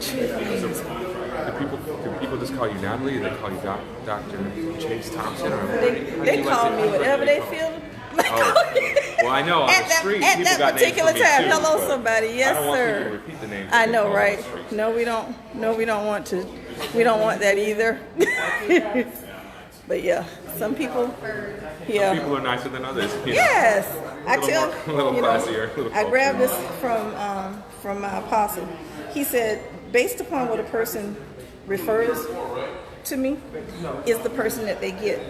Do people just call you Natalie? Or they call you Dr. Chase Thompson? Or They call me whatever they feel. Well, I know on the street at people that got names particular for me time. too, Hello, but somebody. Yes, I don't want sir. people to repeat the names. I they know, call on right? the streets. No, we don't. No, we don't want to. We don't want that either. But yeah, some people. Yeah. Some people are nicer than others. You know? Yes, I tell a little you know, classier. A little I grabbed this cultured. from my apostle. He said, based upon what a person refers to me, is the person that they get.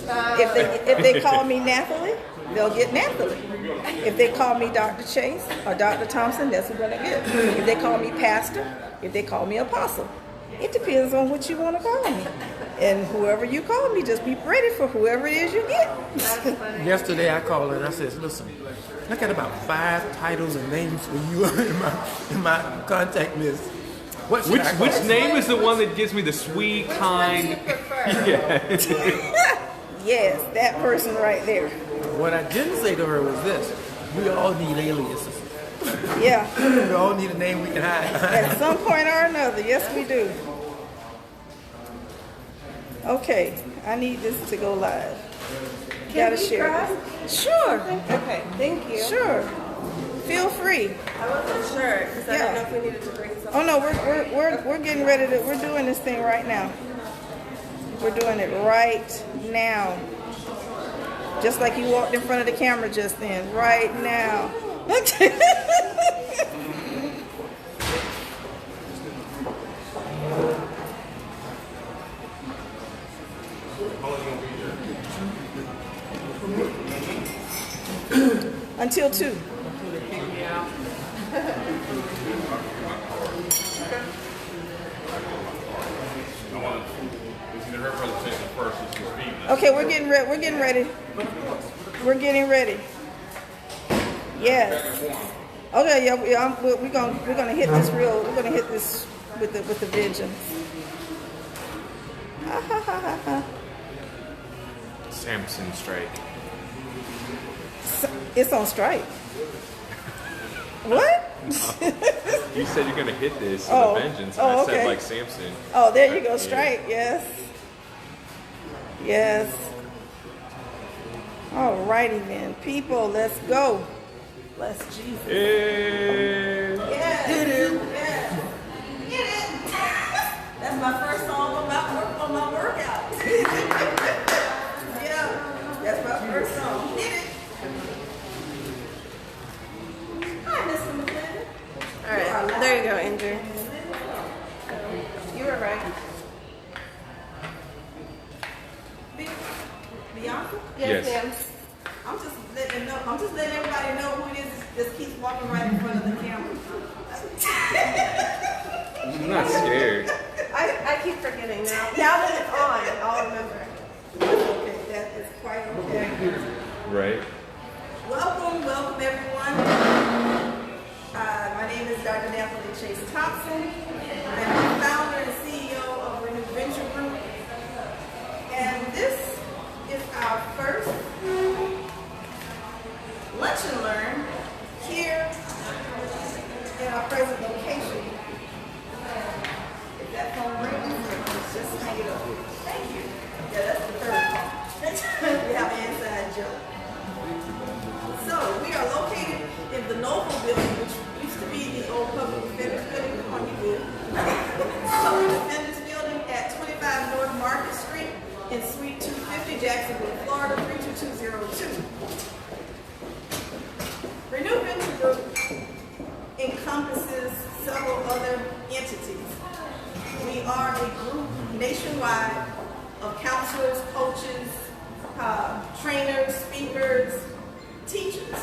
If they call me Nathalie, they'll get Nathalie. If they call me Dr. Chase or Dr. Thompson, that's who they're gonna get. If they call me pastor, if they call me apostle, it depends on what you want to call me. And whoever you call me, just be ready for whoever it is you get. Yesterday I called her and I said, listen, I got about 5 titles and names for you in my contact list. Which name is the one that gives me the sweet, kind? Yeah. Yes, that person right there. What I didn't say to her was this: we all need aliases. Yeah. We all need a name we can hide. At some point or another, yes we do. Okay, I need this to go live. Gotta share this. Sure. Okay, thank you. Sure. Feel free. I wasn't sure because I didn't know if we needed to bring something. Oh no, we're getting ready to. We're doing this thing right now. We're doing it right now. Just like you walked in front of the camera just then. Right now. Until 2. Okay, we're getting ready. We're getting ready. We're getting ready. Yes. Okay, yeah. We're gonna hit this real. We're gonna hit this with the vengeance. Samson strike. It's on strike. What? You said you're gonna hit this with Oh. a vengeance, and Oh, I okay. said like Samson. Oh, there you go. Strike. Yes. Yes. Alrighty then, people. Let's go. Bless Jesus. Hey. Yes. Get it. Yes. Get it. That's my first song on my workout. Yeah. That's my first song. Get it. Hi, Mr. McClendon. All right, there you go, Andrew. You were right. Bianca? Yes. Ma'am. I'm just letting everybody know who it is that just keeps walking right in front of the camera. I'm not scared. I keep forgetting now. Now that it's on, I'll remember. Okay, that is quite okay. Right. Welcome everyone. My name is Dr. Nathalie Chase Thompson. I'm the founder and CEO of ReNew Venture Group. And this is our first Lunch and Learn here in our present location. If that phone rings, just hang it up. Thank you. Yeah, that's the third call. We have an inside joke. So we are located in the Noble building, which used to be the old public defender's building in Honeywood. Public defender's building at 25 North Market Street in Suite 250, Jacksonville, Florida, 32202. ReNew Venture Group encompasses several other entities. We are a group nationwide of counselors, coaches, trainers, speakers, teachers.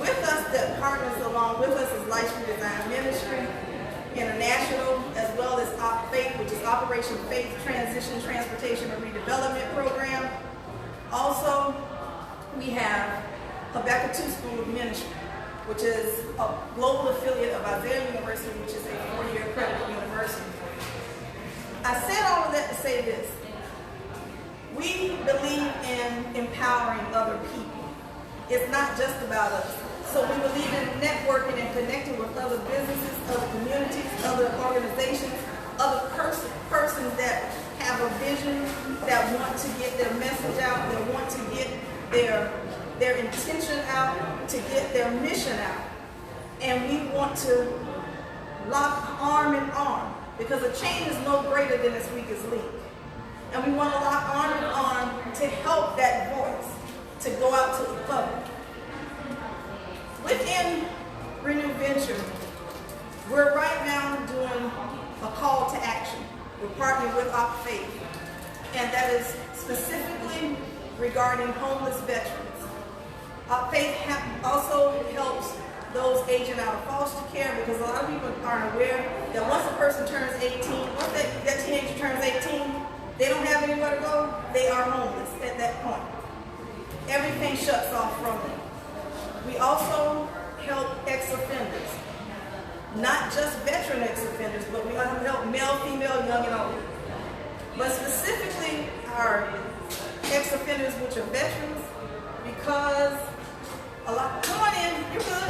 With us, that partners along with us, is Life Redesign Ministry International, as well as FAITH, which is Operation Faith Transition, Transportation, and Redevelopment Program. Also, we have Habakkuk 2 School of Ministry, which is a global affiliate of Isaiah University, which is a 4-year accredited university. I said all of that to say this. We believe in empowering other people. It's not just about us. So we believe in networking and connecting with other businesses, other communities, other organizations, other persons that have a vision, that want to get their message out, that want to get their intention out, to get their mission out. And we want to lock arm in arm, because a chain is no greater than its weakest link. And we want to lock arm in arm to help that voice to go out to the public. Within ReNew Venture, we're right now doing a call to action. We're partnering with Our Faith, and that is specifically regarding homeless veterans. Our Faith also helps those aging out of foster care, because a lot of people aren't aware that once a person turns 18, once that teenager turns 18, they don't have anywhere to go, they are homeless at that point. Everything shuts off from them. We also help ex-offenders, not just veteran ex-offenders, but we help male, female, young, and old. But specifically our ex-offenders, which are veterans, because a lot, come on in, you're good.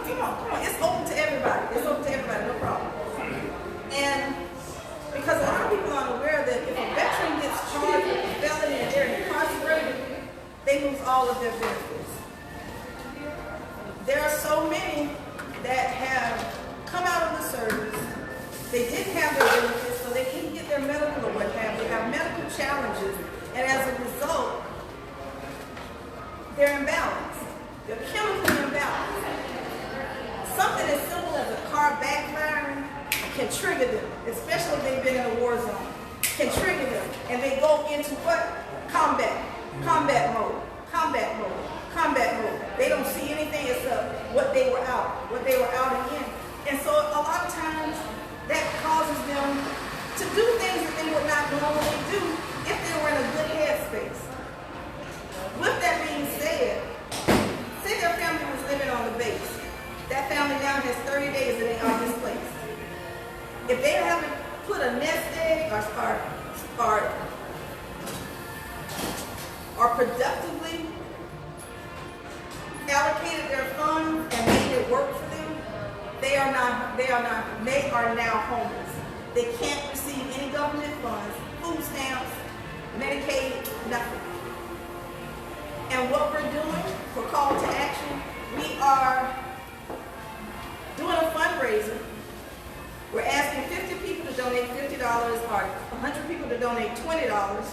Come on, it's open to everybody, no problem. And because a lot of people aren't aware that if a veteran gets charged with a felony and they're incarcerated, they lose all of their benefits. There are so many that have come out of the service, they didn't have their benefits, so they couldn't get their medical or what have you. They have medical challenges, and as a result, they're imbalanced. They're chemically imbalanced. Something as simple as a car backfiring can trigger them, especially if they've been in a war zone, can trigger them, and they go into what? Combat mode. They don't see anything except what they were out in. And so a lot of times that causes them to do things that they would not normally do if they were in a good headspace. With that being said, say their family was living on the base. That family now has 30 days that they are displaced. If they haven't put a nest egg or productively allocated their funds and made it work for them, they are now homeless. They can't receive any government funds, food stamps, Medicaid, nothing. And what we're doing for Call to Action, we are doing a fundraiser. We're asking 50 people to donate $50 or 100 people to donate $20,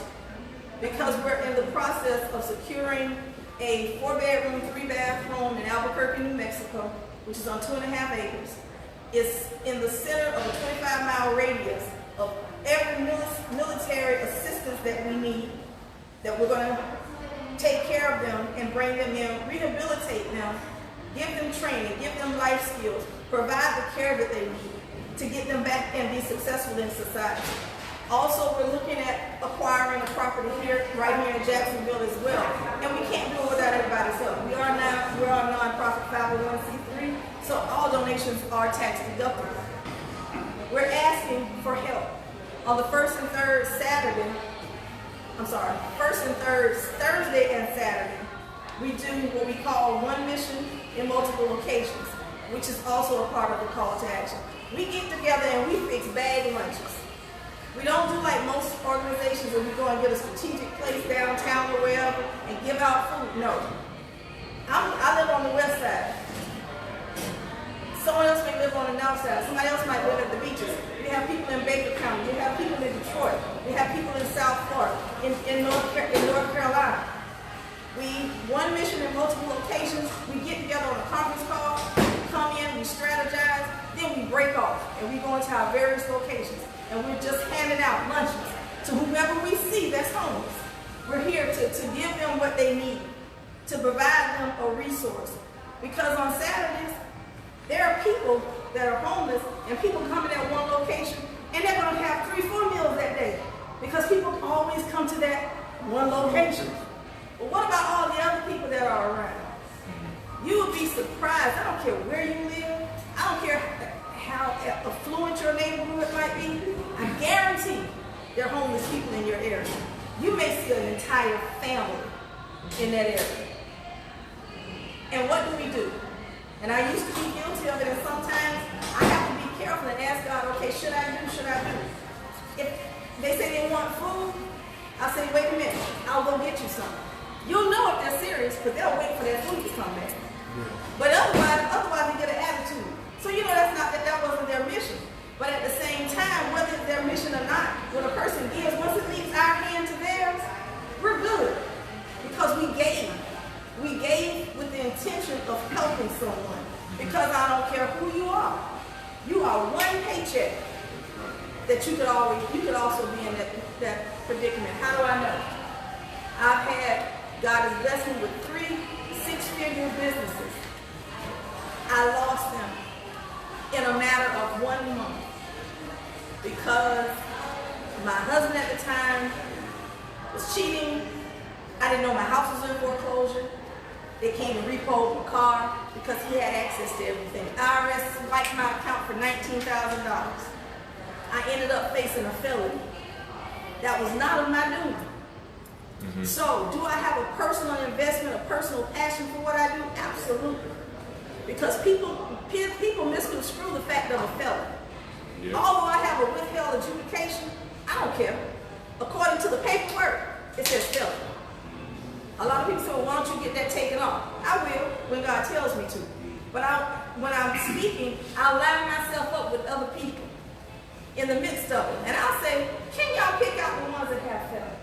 because we're in the process of securing a 4-bedroom, 3-bath home in Albuquerque, New Mexico, which is on 2.5 acres. It's in the center of a 25-mile radius of every military assistance that we need, that we're going to take care of them and bring them in, rehabilitate them, give them training, give them life skills, provide the care that they need to get them back and be successful in society. Also, we're looking at acquiring a property right here in Jacksonville as well. And we can't do it without everybody's help. We're a nonprofit 501c3, so all donations are tax deductible. We're asking for help. On the first and third Thursday and Saturday, we do what we call one mission in multiple locations, which is also a part of the Call to Action. We get together and we fix bag lunches. We don't do like most organizations where we go and get a strategic place downtown or wherever and give out food. No. I live on the west side. Someone else may live on the north side. Somebody else might live at the beaches. We have people in Baker County. We have people in Detroit. We have people in South Florida, in North Carolina. One mission in multiple locations. We get together on a conference call. We come in, we strategize, then we break off and we go into our various locations. And we're just handing out lunches to whomever we see that's homeless. We're here to give them what they need, to provide them a resource. Because on Saturdays, there are people that are homeless and people coming at one location and they're going to have 3-4 meals that day because people always come to that one location. But what about all the other people that are around? You would be surprised. I don't care where you live. I don't care how affluent your neighborhood might be. I guarantee there are homeless people in your area. You may see an entire family in that area. And what do? And I used to be guilty of it, and sometimes I have to be careful and ask God, okay, should I do? If they say they want food, I'll say, wait a minute, I'll go get you some. You'll know if they're serious, because they'll wait for their food to come back. But otherwise they get an attitude. So you know that wasn't their mission. But at the same time, whether it's their mission or not, when a person gives, once it leaves our hand to theirs, we're good. Because we gave. We gave with the intention of helping someone. Because I don't care who you are. You are one paycheck that you could also be in that predicament. How do I know? God has blessed me with 3 6-figure businesses. I lost them in a matter of 1 month because my husband at the time was cheating. I didn't know my house was in foreclosure. They came and repoed my car because he had access to everything. IRS wiped my account for $19,000. I ended up facing a felony. That was not of my doing. So, do I have a personal investment, a personal passion for what I do? Absolutely. Because people misconstrue the fact of a felony. Yep. Although I have a withheld adjudication, I don't care. According to the paperwork, it says felony. A lot of people say, well, why don't you get that taken off? I will when God tells me to. But when I'm speaking, I line myself up with other people in the midst of it. And I'll say, can y'all pick out the ones that have felony?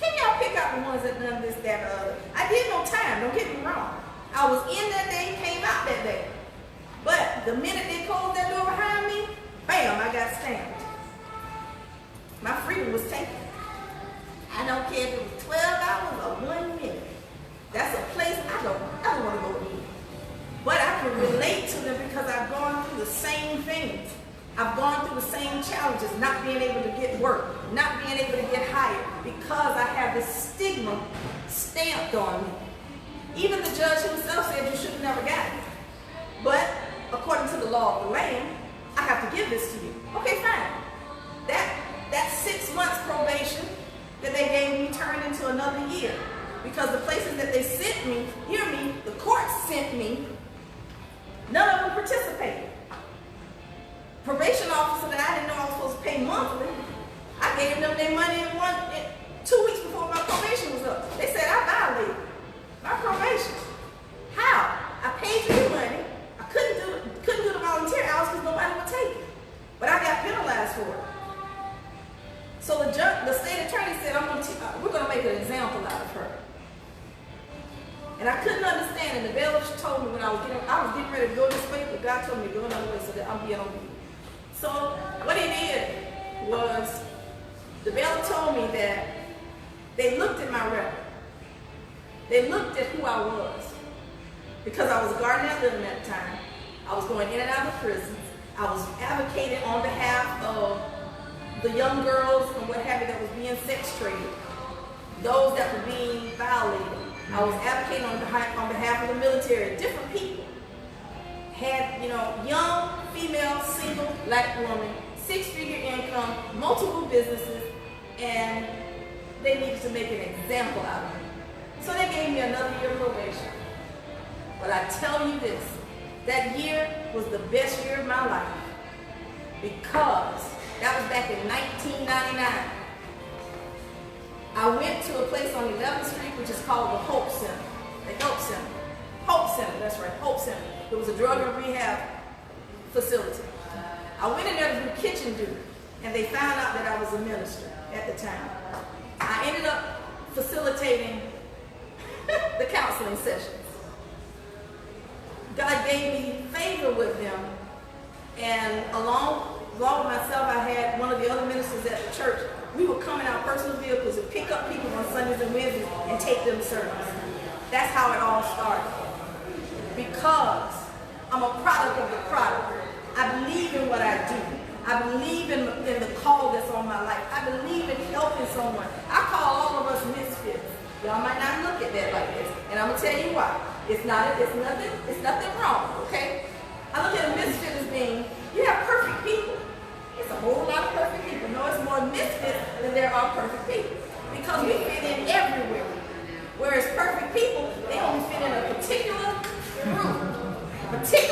Can y'all pick out the ones that done this, that, or other? I did no time, don't get me wrong. I was in that day, came out that day. But the minute they closed that door behind me, bam, I got stamped. My freedom was taken. I don't care if it was 12 hours or 1 minute. That's a place I don't want to go in. But I can relate to them because I've gone through the same things. I've gone through the same challenges, not being able to get work, not being able to get hired, because I have this stigma stamped on me. Even the judge himself said you should have never gotten it. But according to the law of the land, I have to give this to you. Okay, fine. That 6 months probation that they gave me turned into another year. Because the places that they sent me, hear me, the court sent me, none of them participated. Probation officer that I didn't know I was supposed to pay monthly, I gave them their money in 2 weeks before my probation was up. They said I violated my probation. How? I paid you your money. I couldn't do the volunteer hours because nobody would take it. But I got penalized for it. So the state attorney said, we're going to make an example out of her. And I couldn't understand, and the bailiff told me when I was getting ready to go this way, but God told me to go another way so that I'm being obedient. So what he did was, the bailiff told me that they looked at my record. They looked at who I was. Because I was a guardian ad litem at the time. I was going in and out of prisons. I was advocating on behalf of the young girls and what have you that was being sex traded. Those that were being violated. I was advocating on behalf of the military, different people. Had, young, female, single, black woman, 6-figure income, multiple businesses, and they needed to make an example out of me. So they gave me another year of probation. But I tell you this, that year was the best year of my life because that was back in 1999. I went to a place on 11th Street, which is called the Hope Center. The Hope Center. Hope Center, that's right, Hope Center. It was a drug and rehab facility. I went in there to do kitchen duty, and they found out that I was a minister at the time. I ended up facilitating the counseling sessions. God gave me favor with them, and along with myself, I had one of the other ministers at the church. We would come in our personal vehicles and pick up people on Sundays and Wednesdays and take them to service. That's how it all started. Because I'm a product of the product. I believe in what I do. I believe in the call that's on my life. I believe in helping someone. I call all of us misfits. Y'all might not look at that like this. And I'm going to tell you why. It's nothing wrong, okay? I look at a misfit as being, you have perfect people. It's a whole lot of perfect people. No, it's more misfits than there are perfect people. Because we fit in everywhere. Whereas perfect people, they only fit in a particular group, a particular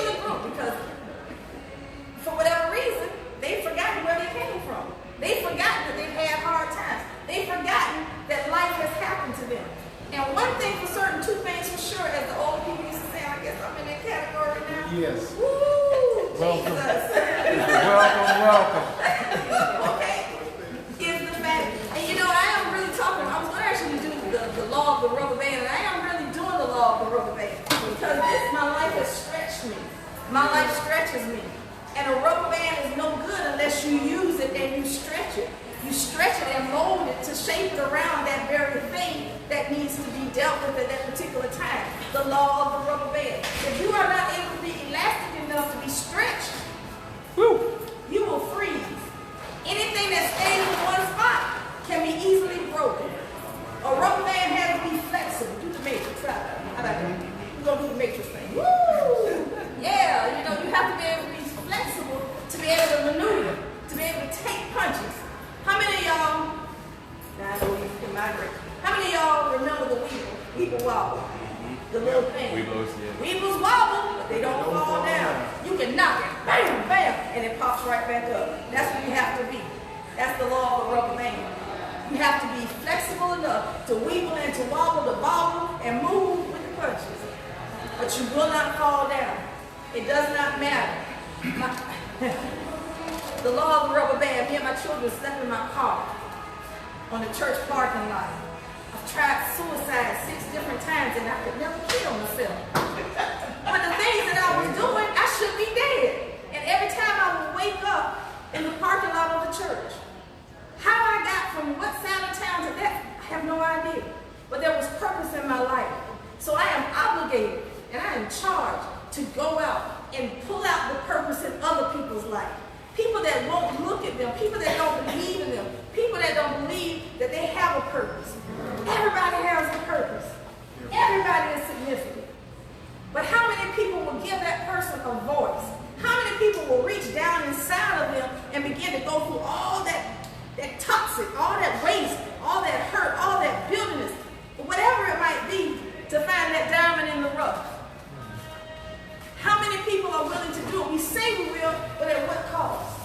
Welcome. Jesus. Welcome. Okay? Is the fact, and you know, I am really talking, I was going to actually do the law of the rubber band, and I am really doing the law of the rubber band, because my life has stretched me. My life stretches me. And a rubber band is no good unless you use it and you stretch it. You stretch it and mold it to shape it around that very thing that needs to be dealt with at that particular time. The law of the rubber band. If you are not able to be elastic enough to be stretched, you will freeze. Anything that stays in one spot can be easily broken. A rubber band has to be flexible. Do the matrix. How about that? We're going to do the matrix thing. Woo! Yeah, you know, you have to be able to be flexible to be able to maneuver, to be able to take punches. How many of y'all, now I know you can migrate, how many of y'all remember the Weeble wobble? The little thing. Weebles, yeah. Weebles wobble, but they don't fall down. You can knock it, bam, bam, and it pops right back up. That's what you have to be. That's the law of the rubber band. You have to be flexible enough to weeble and to wobble, to bobble, and move with the punches. But you will not fall down. It does not matter. The law of the rubber band, me and my children slept in my car on the church parking lot. I've tried suicide 6 different times and I could never kill myself. But the things that I was doing, I should be dead. And every time I would wake up in the parking lot of the church, how I got from what side of town to that, I have no idea. But there was purpose in my life. So I am obligated and I am charged to go out and pull out the purpose in other people's life. People that won't look at them, people that don't believe in them, people that don't believe that they have a purpose. Everybody has a purpose. Everybody is significant. But how many people will give that person a voice? How many people will reach down inside of them and begin to go through all that toxic, all that waste, all that hurt, all that bitterness, whatever it might be, to find that diamond in the rough? How many people are willing to do it? We say we will, but at what cost?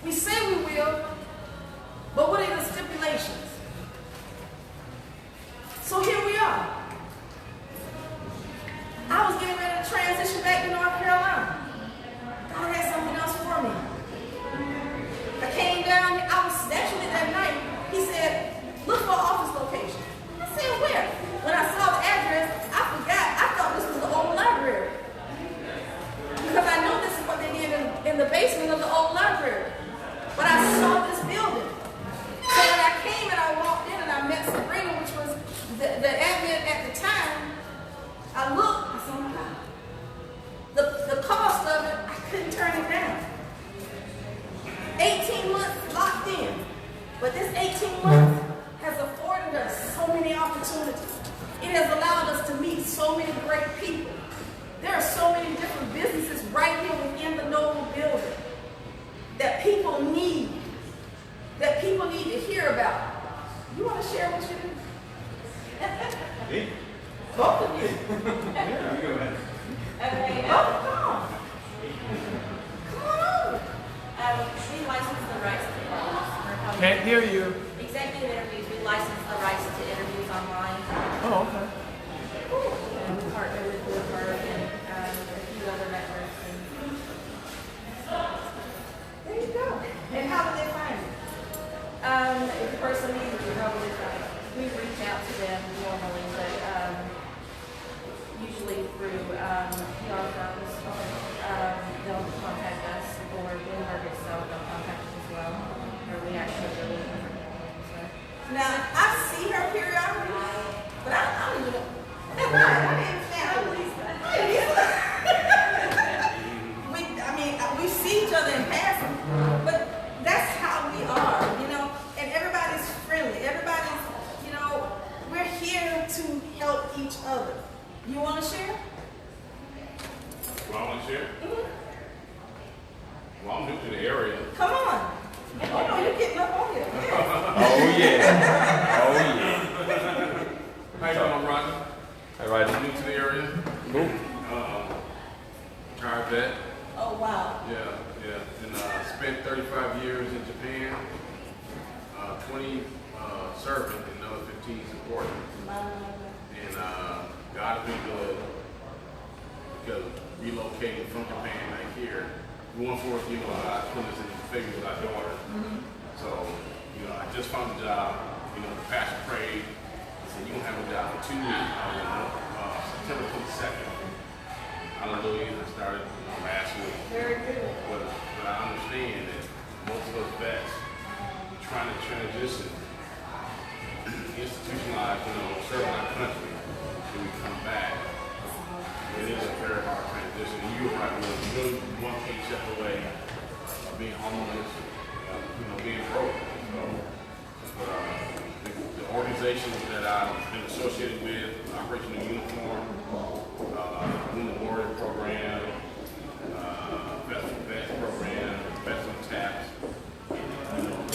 We say we will, but what are the stipulations? So here we are. I was getting ready to transition back to North Carolina. God had something else for me. I came down, I was actually that night, he said, look for an office location. I said, where? When I saw the address, I forgot. I thought this was the old library. Because I know this is what they did in the basement of the old library. But I saw this building. So when I came and I walked in and I met Sabrina, which was the admin at the time, I looked, I said, oh my God. The cost of it, I couldn't turn it down. 18 months locked in. But this 18 months has afforded us so many opportunities. It has allowed us to meet so many great people. There are so many different businesses right here within the Noble building that people need to hear about. You want to share what you do? Me? Both of you. Yeah, you go ahead. Okay. Come on. We license the rights to Can't hear you. executive interviews. We license the rights to interviews online. Oh, okay. And we partner with Bloomberg and a few other networks. There you go. And how do they find you? If the person needs it, we reach out to them normally, but usually through PR firms, they'll contact us, or Bloomberg itself, they'll contact us as well, or we actually go to them. Now, I see her periodically, but I don't even know. That's right. I didn't understand. We see each other in passing, but that's how we are, you know, and everybody's friendly. Everybody's, you know, we're here to help each other. You want to share? Well, I want to share. Mm-hmm. Well, I'm new to the area. Come on. Oh, no, you're getting up on here. Yeah. Oh yeah. Oh yeah. How you doing, Rodney? All right. I'm new to the area. Cool. Retired vet. Oh, wow. Yeah. And spent 35 years in Japan. 20 serving, and another 15 supporting. And God has been good because relocating from Japan back here going for it, I put this in the figure with our daughter. So, I just found a job, the pastor prayed. He said, you don't have a job for 2 weeks. I was September 22nd. Hallelujah. I started last week. Very good. But I understand that most of us vets trying to transition, institutionalize, serve our country, when we come back. It is a very hard transition. And you're right, you're one paycheck away of being homeless, being broke. So, the organizations that I've been associated with, Operation New Uniform, the Memorial Program, Veteran Vets Program, Veteran Tax,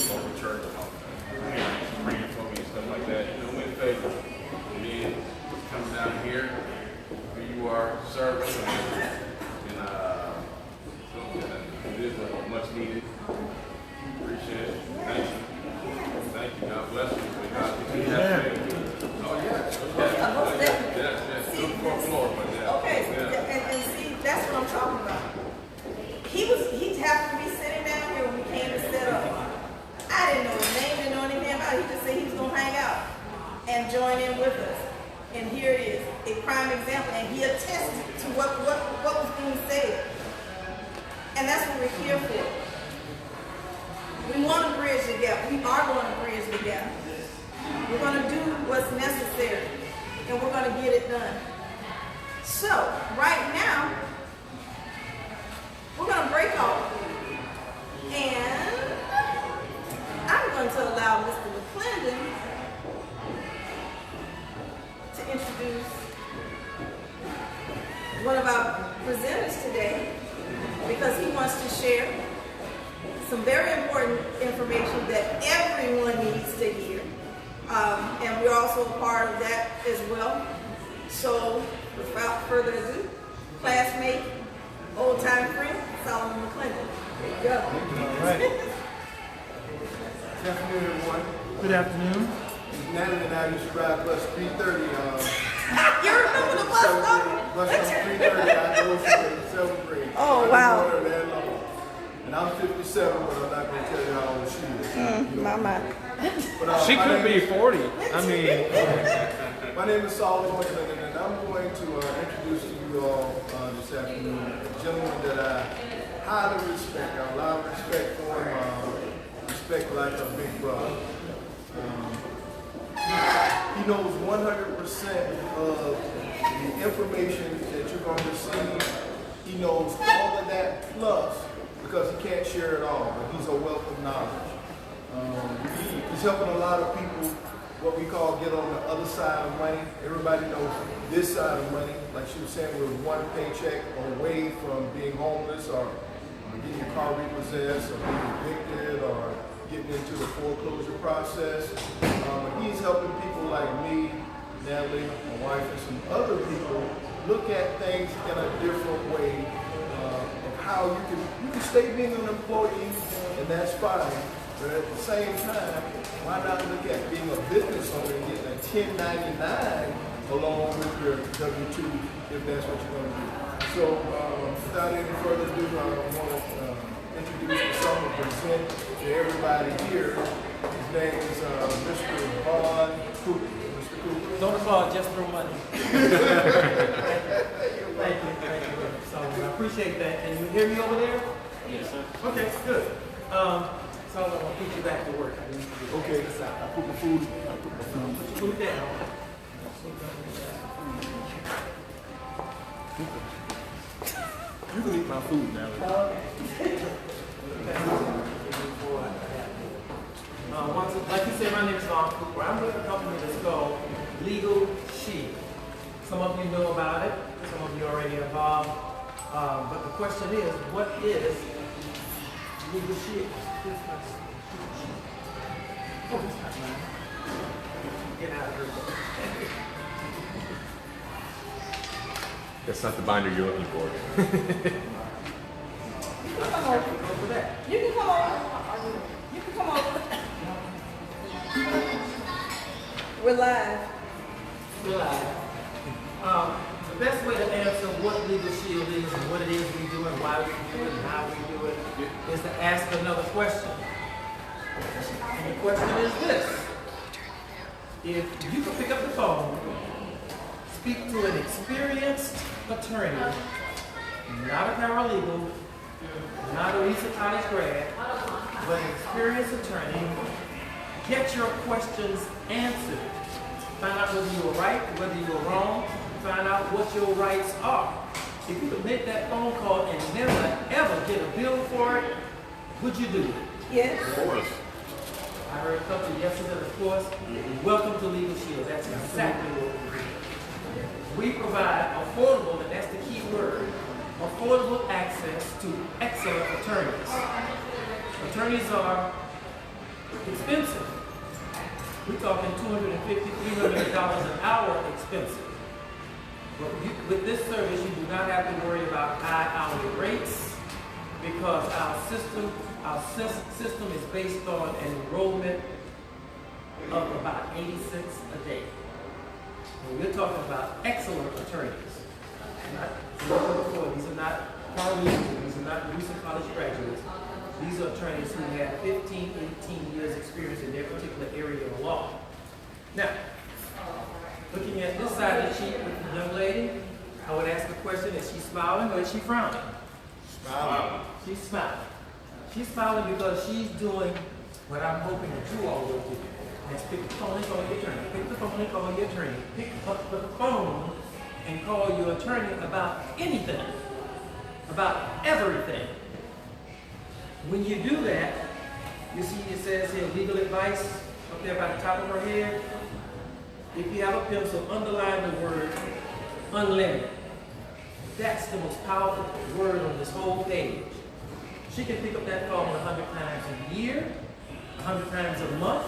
local church, parents praying for me and stuff like that. I'm in favor. And then coming down here, where you are serving, and it is much needed. Appreciate it. Thank you. Thank you. God bless you. May God continue to have faith. Oh, yeah. Yes. Good for the Lord, but yeah. Okay, and see, that's what I'm talking about. He happened to be sitting down here when we came to set up. I didn't know his name, didn't know anything about it. He just said he was going to hang out and join in with us. And here it is, a prime example. And he attested to what was being said. And that's what we're here for. We want to bridge the gap. We are going to bridge the gap. We're going to do what's necessary. And we're going to get it done. So, right now, we're going to break off. And I'm going to allow Mr. McClendon to introduce one of our presenters today because he wants to share some very important information that everyone needs to hear. And we're also a part of that as well. So without further ado, classmate, old-time friend, Solomon McClendon. There you go. All right. Good afternoon, everyone. Good afternoon. Natalie and I used to ride bus 330. You remember the bus number? Bus number 330. I go from 7th grade. Oh, I wow. know her that long. And I'm 57, but I'm not going to tell you how old she is. Mama. But, She my could name be is- 40. I mean, My name is Solomon McClendon, and I'm going to introduce to you all this afternoon a gentleman that I highly respect. I have a lot of respect for him, respect like a big brother. He knows 100% of the information that you're going to receive. He knows all of that plus, because he can't share it all, but he's a wealth of knowledge. He's helping a lot of people, what we call get on the other side of money. Everybody knows this side of money. Like she was saying, we're one paycheck away from being homeless or getting your car repossessed or being evicted or getting into the foreclosure process. He's helping people like me, Natalie, my wife, and some other people look at things in a different way of how you can stay being an employee, and that's fine. But at the same time, why not look at being a business owner and getting a 1099 along with your W-2 if that's what you're going to do. So without any further ado, I want to introduce someone to present to everybody here. His name is Mr. Vaughn Cooper. Mr. Cooper. Don't fall, just throw money. Thank you. So I appreciate that. Can you hear me over there? yes, sir. Okay, good. So I'm gonna put you back to work. Okay, I put my food. Put your food down. You can eat my food now. Like you said, my name is Vaughn Cooper. I'm with a company that's called Legal Shield. Some of you know about it. Some of you are already involved. But the question is, what is Legal Shield? Oh, it's not mine. Get out of here. That's not the binder you're looking for. Come over. Go for that. You can come over. You can come over. We're live. We're live. The best way to answer what Legal Shield is and what it is we do and why we do it and how we do is to ask another question. And the question is this. If you could pick up the phone, speak to an experienced attorney, not a paralegal, not a recent college grad, but an experienced attorney, get your questions answered. Find out whether you were right, whether you were wrong, find out what your rights are. If you could make that phone call and never ever get a bill for it, would you do it? Yes. Of course. I heard a couple yesterday, of course. Welcome to Legal Shield. That's exactly what we do. We provide affordable, and that's the key word, affordable access to excellent attorneys. Attorneys are expensive. We're talking $250, $300 an hour expensive. But with this service, you do not have to worry about high hourly rates because our system is based on an enrollment of about 80 cents a day. And we're talking about excellent attorneys. These are not paralegals, these are not recent college graduates. These are attorneys who have 15, 18 years experience in their particular area of law. Now, looking at this side of the sheet with the young lady, I would ask the question, is she smiling or is she frowning? Smiling. She's smiling. She's smiling because she's doing what I'm hoping that you all will do. That's pick the phone and call your attorney. Pick the phone and call your attorney. Pick up the phone and call your attorney about anything, about everything. When you do that, you see it says here, legal advice up there by the top of her head. If you have a pencil, underline the word unlimited. That's the most powerful word on this whole page. She can pick up that phone 100 times a year, 100 times a month,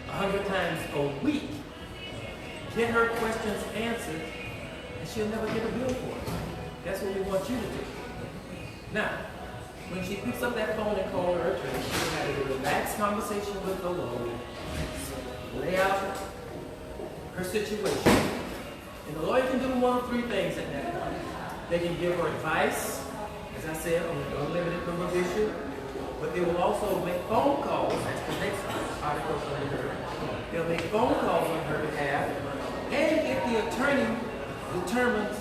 100 times a week. Get her questions answered, and she'll never get a bill for it. That's what we want you to do. Now, when she picks up that phone and calls her attorney, she'll have a relaxed conversation with the lawyer, lay out her situation. And the lawyer can do one of three things at that point. They can give her advice, as I said, on the unlimited number of issue, but they will also make phone calls. That's the next article under her. They'll make phone calls on her behalf, and if the attorney determines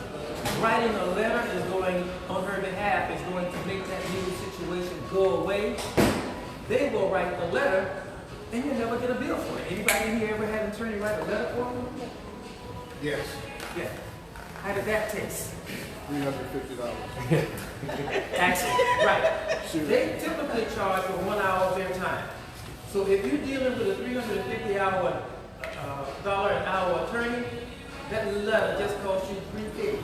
writing a letter is going on her behalf is going to make that legal situation go away, they will write the letter and you'll never get a bill for it. Anybody here ever had an attorney write a letter for them? Yes, Yeah. How did that taste? $350. Actually, right. They typically charge for 1 hour of their time. So if you're dealing with a $350 an hour attorney, that letter just costs you $350.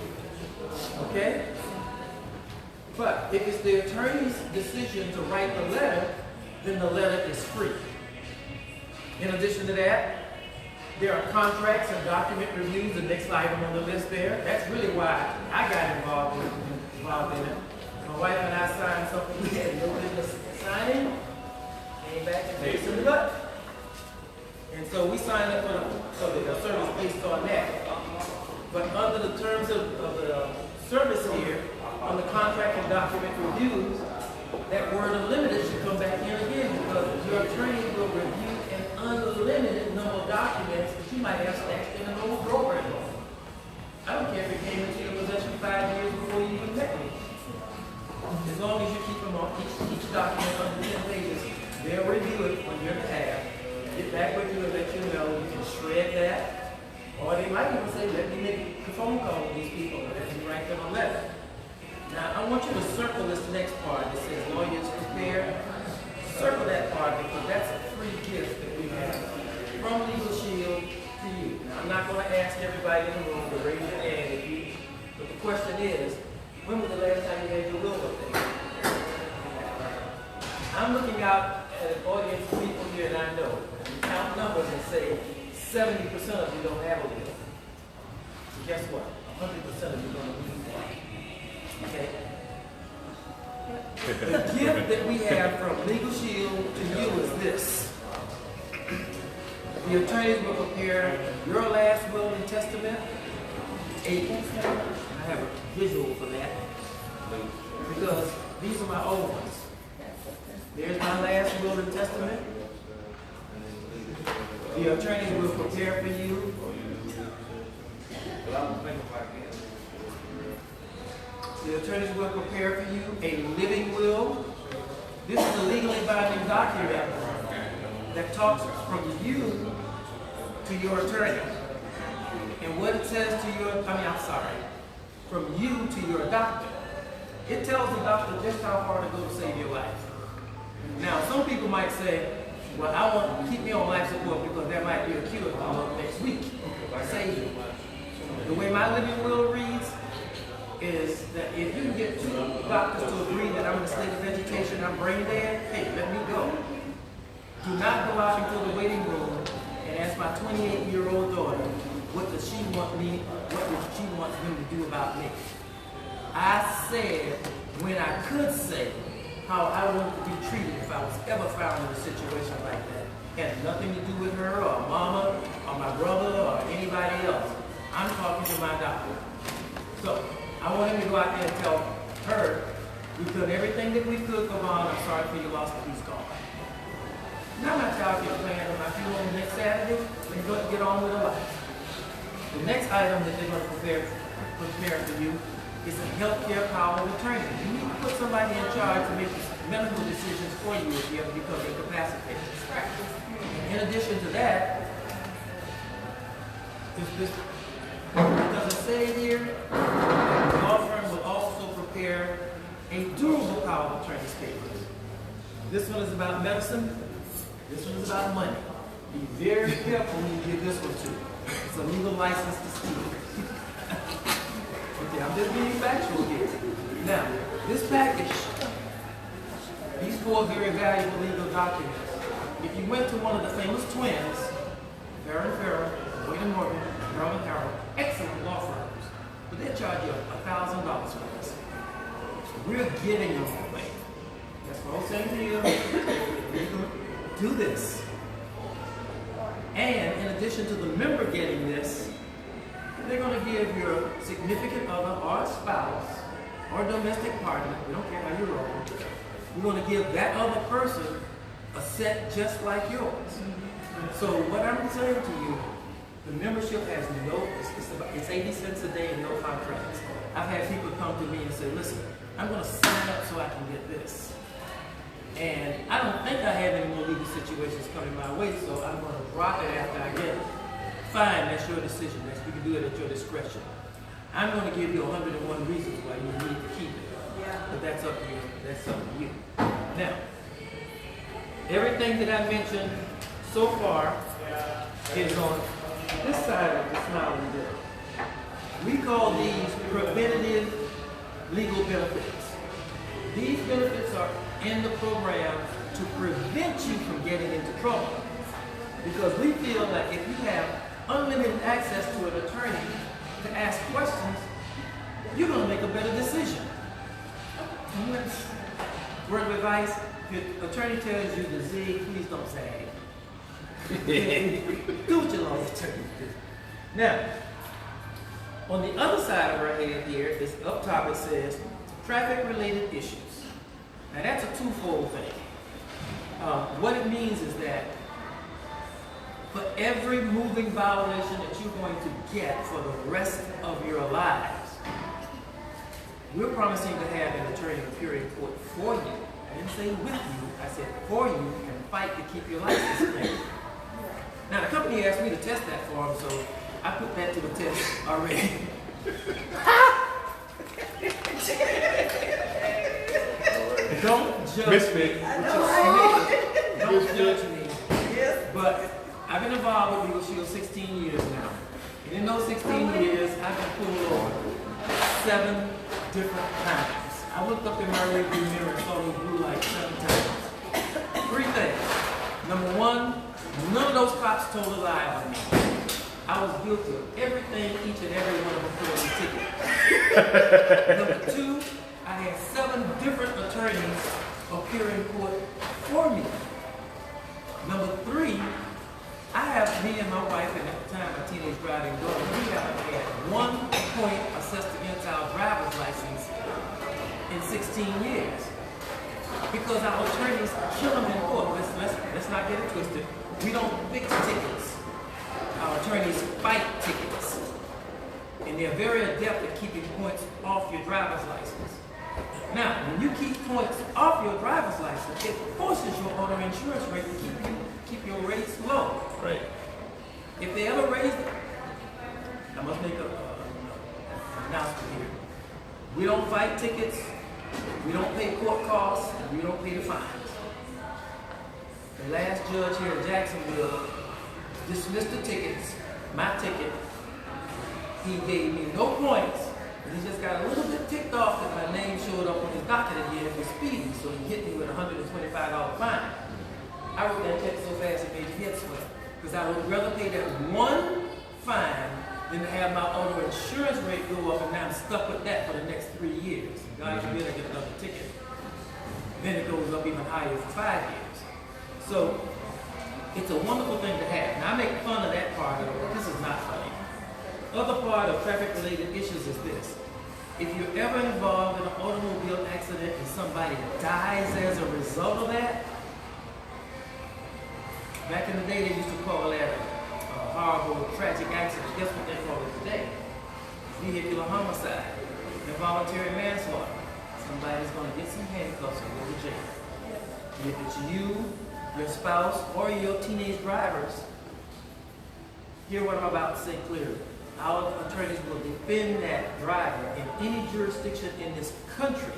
Okay? But if it's the attorney's decision to write the letter, then the letter is free. In addition to that, there are contracts and document reviews, the next item on the list there. That's really why I got involved in it. My wife and I signed something we had no business signing, came back and paid some butt. And so we signed up for the service based on that. But under the terms of the service here, on the contract and document reviews, that word unlimited should come back here again because your attorney will review an unlimited number of documents that you might have stashed in an old drawer. I don't care if it came into your possession 5 years before you even met me. As long as you keep them on each document under 10 pages, they'll review it on your behalf. Get back with you and let you know you can shred that. Or they might even say, let me make a phone call with these people and let me write them a letter. Now, I want you to circle this next part that says lawyers prepare. Circle that part because that's a free gift that we have from Legal Shield to you. Now, I'm not going to ask everybody in the room to raise your hand, but the question is, when was the last time you had your will updated? I'm looking out at an audience of people here that I know. You count numbers and say 70% of you don't have a will. So guess what? 100% of you don't need one. Okay? The gift that we have from Legal Shield to you is this. The attorneys will prepare your last will and testament. I have a visual for that. Because these are my old ones. There's my last will and testament. The attorneys will prepare for you. The attorneys will prepare for you a living will. This is a legally binding document that talks from you to your attorney. And what it says to from you to your doctor. It tells the doctor just how far to go to save your life. Now, some people might say, well, I want to keep me on life support because there might be a cure come up next week. Save you. The way my living will reads is that if you can get 2 doctors to agree that I'm in a state of vegetation, I'm brain dead, hey, let me go. Do not go out into the waiting room and ask my 28-year-old daughter, what does she want him to do about me? I said when I could say how I wanted to be treated if I was ever found in a situation like that. It had nothing to do with her or mama or my brother or anybody else. I'm talking to my doctor. So I want him to go out there and tell her, we've done everything that we could, Gavon, I'm sorry for your loss, but he's gone. Now my child gets planned on my funeral next Saturday and go get on with her life. The next item that they're going to prepare for you is a healthcare power of attorney. You need to put somebody in charge to make medical decisions for you if you ever become incapacitated. In addition to that, does it say here, the law firm will also prepare a durable power of attorney's papers. This one is about medicine. This one is about money. Be very careful when you give this one to. It's a legal license to steal. Okay, I'm just being factual here. Now, this package, these 4 very valuable legal documents, if you went to one of the famous twins, Farrell, Wayne & Morgan, Harold & Harold, excellent law firms, but they'll charge you $1,000 for this. We're getting them away. That's what I'm saying to you. Do this. And in addition to the member getting this, they're going to give your significant other or spouse or domestic partner, we don't care how you roll, we're going to give that other person a set just like yours. So what I'm saying to you, the membership has it's 80 cents a day and no contracts. I've had people come to me and say, listen, I'm going to sign up so I can get this. And I don't think I have any more legal situations coming my way, so I'm going to drop it after I get it. Fine, that's your decision. You can do it at your discretion. I'm going to give you 101 reasons why you need to keep it. Yeah. But that's up to you. That's up to you. Now, everything that I mentioned so far is on this side of the smiling bill. We call these preventative legal benefits. These benefits are in the program to prevent you from getting into trouble. Because we feel that if you have unlimited access to an attorney to ask questions, you're going to make a better decision. Word of advice, if your attorney tells you to zig, please don't say do what your lawyer tells you to do. Now, on the other side of our head here, is up top it says traffic-related issues. Now that's a twofold thing. What it means is that for every moving violation that you're going to get for the rest of your lives, we're promising to have an attorney appear in court for you. I didn't say with you, I said for you, and fight to keep your license clean. Now the company asked me to test that for them, so I put that to the test already. Don't judge me. Don't judge me. But I've been involved with Legal Shield 16 years now. And in those 16 years, I've been pulled over 7 different times. I looked up in my rearview mirror and saw me blue light 7 times. 3 things. Number 1, none of those cops told a lie on me. I was guilty of everything each and every one of them put on the ticket. Number 2, I had 7 different attorneys appear in court for me. Number 3, I have me and my wife, and at the time my teenage driving daughter, we have had 1 point assessed against our driver's license in 16 years. Because our attorneys kill them in court. Let's not get it twisted. We don't fix tickets. Our attorneys fight tickets. And they're very adept at keeping points off your driver's license. Now, when you keep points off your driver's license, it forces your auto insurance rate to keep your rates low. Right. If they ever raise it, I must make an announcement here. We don't fight tickets, we don't pay court costs, and we don't pay the fines. The last judge here in Jacksonville dismissed the tickets, my ticket. He gave me no points, but he just got a little bit ticked off that my name showed up on his docket again for speeding, so he hit me with a $125 fine. I wrote that check so fast it made your head swell, because I would rather pay that one fine than to have my auto insurance rate go up, and now I'm stuck with that for the next 3 years. God forbid I get another ticket. Then it goes up even higher for 5 years. So it's a wonderful thing to have. Now I make fun of that part of it, but this is not funny. Other part of traffic-related issues is this. If you're ever involved in an automobile accident and somebody dies as a result of that, back in the day they used to call that a horrible, tragic accident. Guess what they call it today? Vehicular homicide, involuntary manslaughter. Somebody's going to get some handcuffs and go to jail. And if it's you, your spouse, or your teenage drivers, hear what I'm about to say clearly. Our attorneys will defend that driver in any jurisdiction in this country.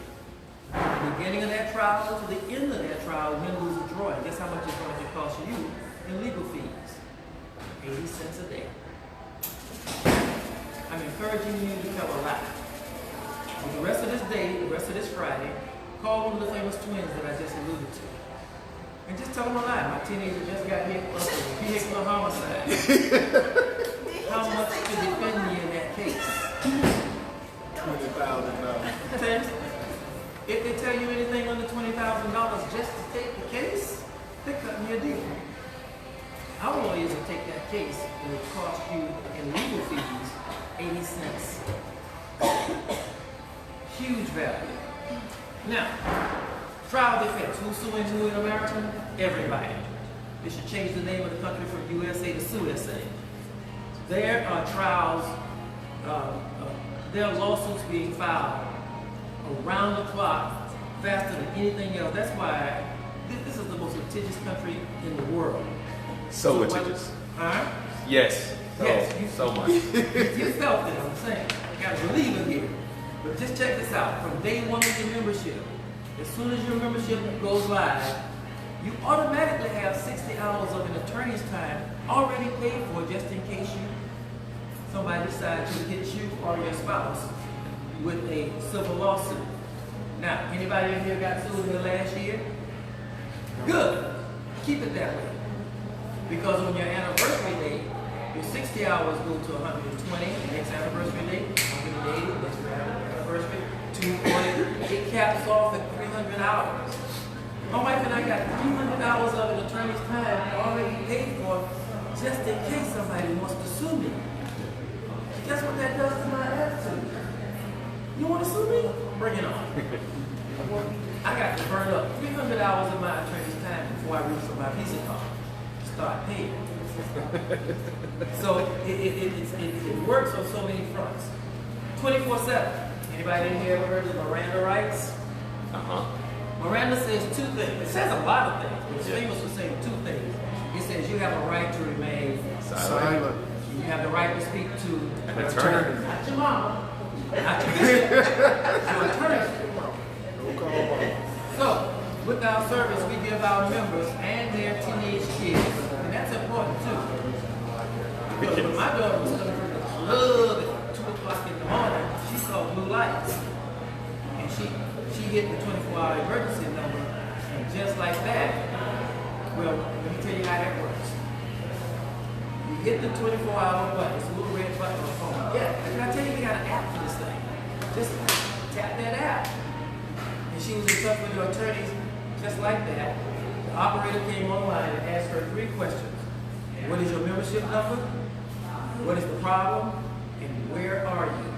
From the beginning of that trial to the end of that trial, win, lose, or draw. And guess how much it's going to cost you in legal fees? 80 cents a day. I'm encouraging you to tell a lie. For the rest of this day, the rest of this Friday, call one of the famous twins that I just alluded to. And just tell them a lie. My teenager just got hit with a vehicular homicide. How much to defend me in that case? $20,000. If they tell you anything under $20,000 just to take the case, they're cutting you a deal. Our lawyers will take that case and it will cost you in legal fees 80 cents. Huge value. Now, trial defense. Who's suing who in America? Everybody. They should change the name of the country from USA to SUSA. There are trials, there are lawsuits being filed around the clock, faster than anything else. That's why this is the most litigious country in the world. So litigious. Huh? Yes. Yes. So much. You felt it, I'm saying. You gotta believe it here. But just check this out. From day one of your membership, as soon as your membership goes live, you automatically have 60 hours of an attorney's time already paid for just in case somebody decides to hit you or your spouse with a civil lawsuit. Now, anybody in here got sued in the last year? Good. Keep it that way. Because on your anniversary date, your 60 hours go to 120, next anniversary date, 180, next anniversary, 240. It caps off at 300 hours. My wife and I got 300 hours of an attorney's time already paid for just in case somebody wants to sue me. Guess what that does to my attitude? You want to sue me? Bring it on. I got to burn up 300 hours of my attorney's time before I reach for my Visa card to start paying. So it works on so many fronts. 24/7. Anybody in here ever heard of Miranda rights? Miranda says two things. It says a lot of things, but it's famous for saying two things. It says you have a right to remain silent. You have the right to speak to an attorney. Not your mama. Not your attorney. So, with our service, we give our members and their teenage kids, and that's important too. Because when my daughter was coming from the club at 2 o'clock in the morning, she saw blue lights. And she hit the 24-hour emergency number, and just like that, well, let me tell you how that works. You hit the 24-hour button, it's a little red button on the phone. Yeah, can I tell you, we got an app for this thing. Just tap that app. And she was in touch with her attorneys just like that. The operator came online and asked her 3 questions. What is your membership number? What is the problem? And where are you?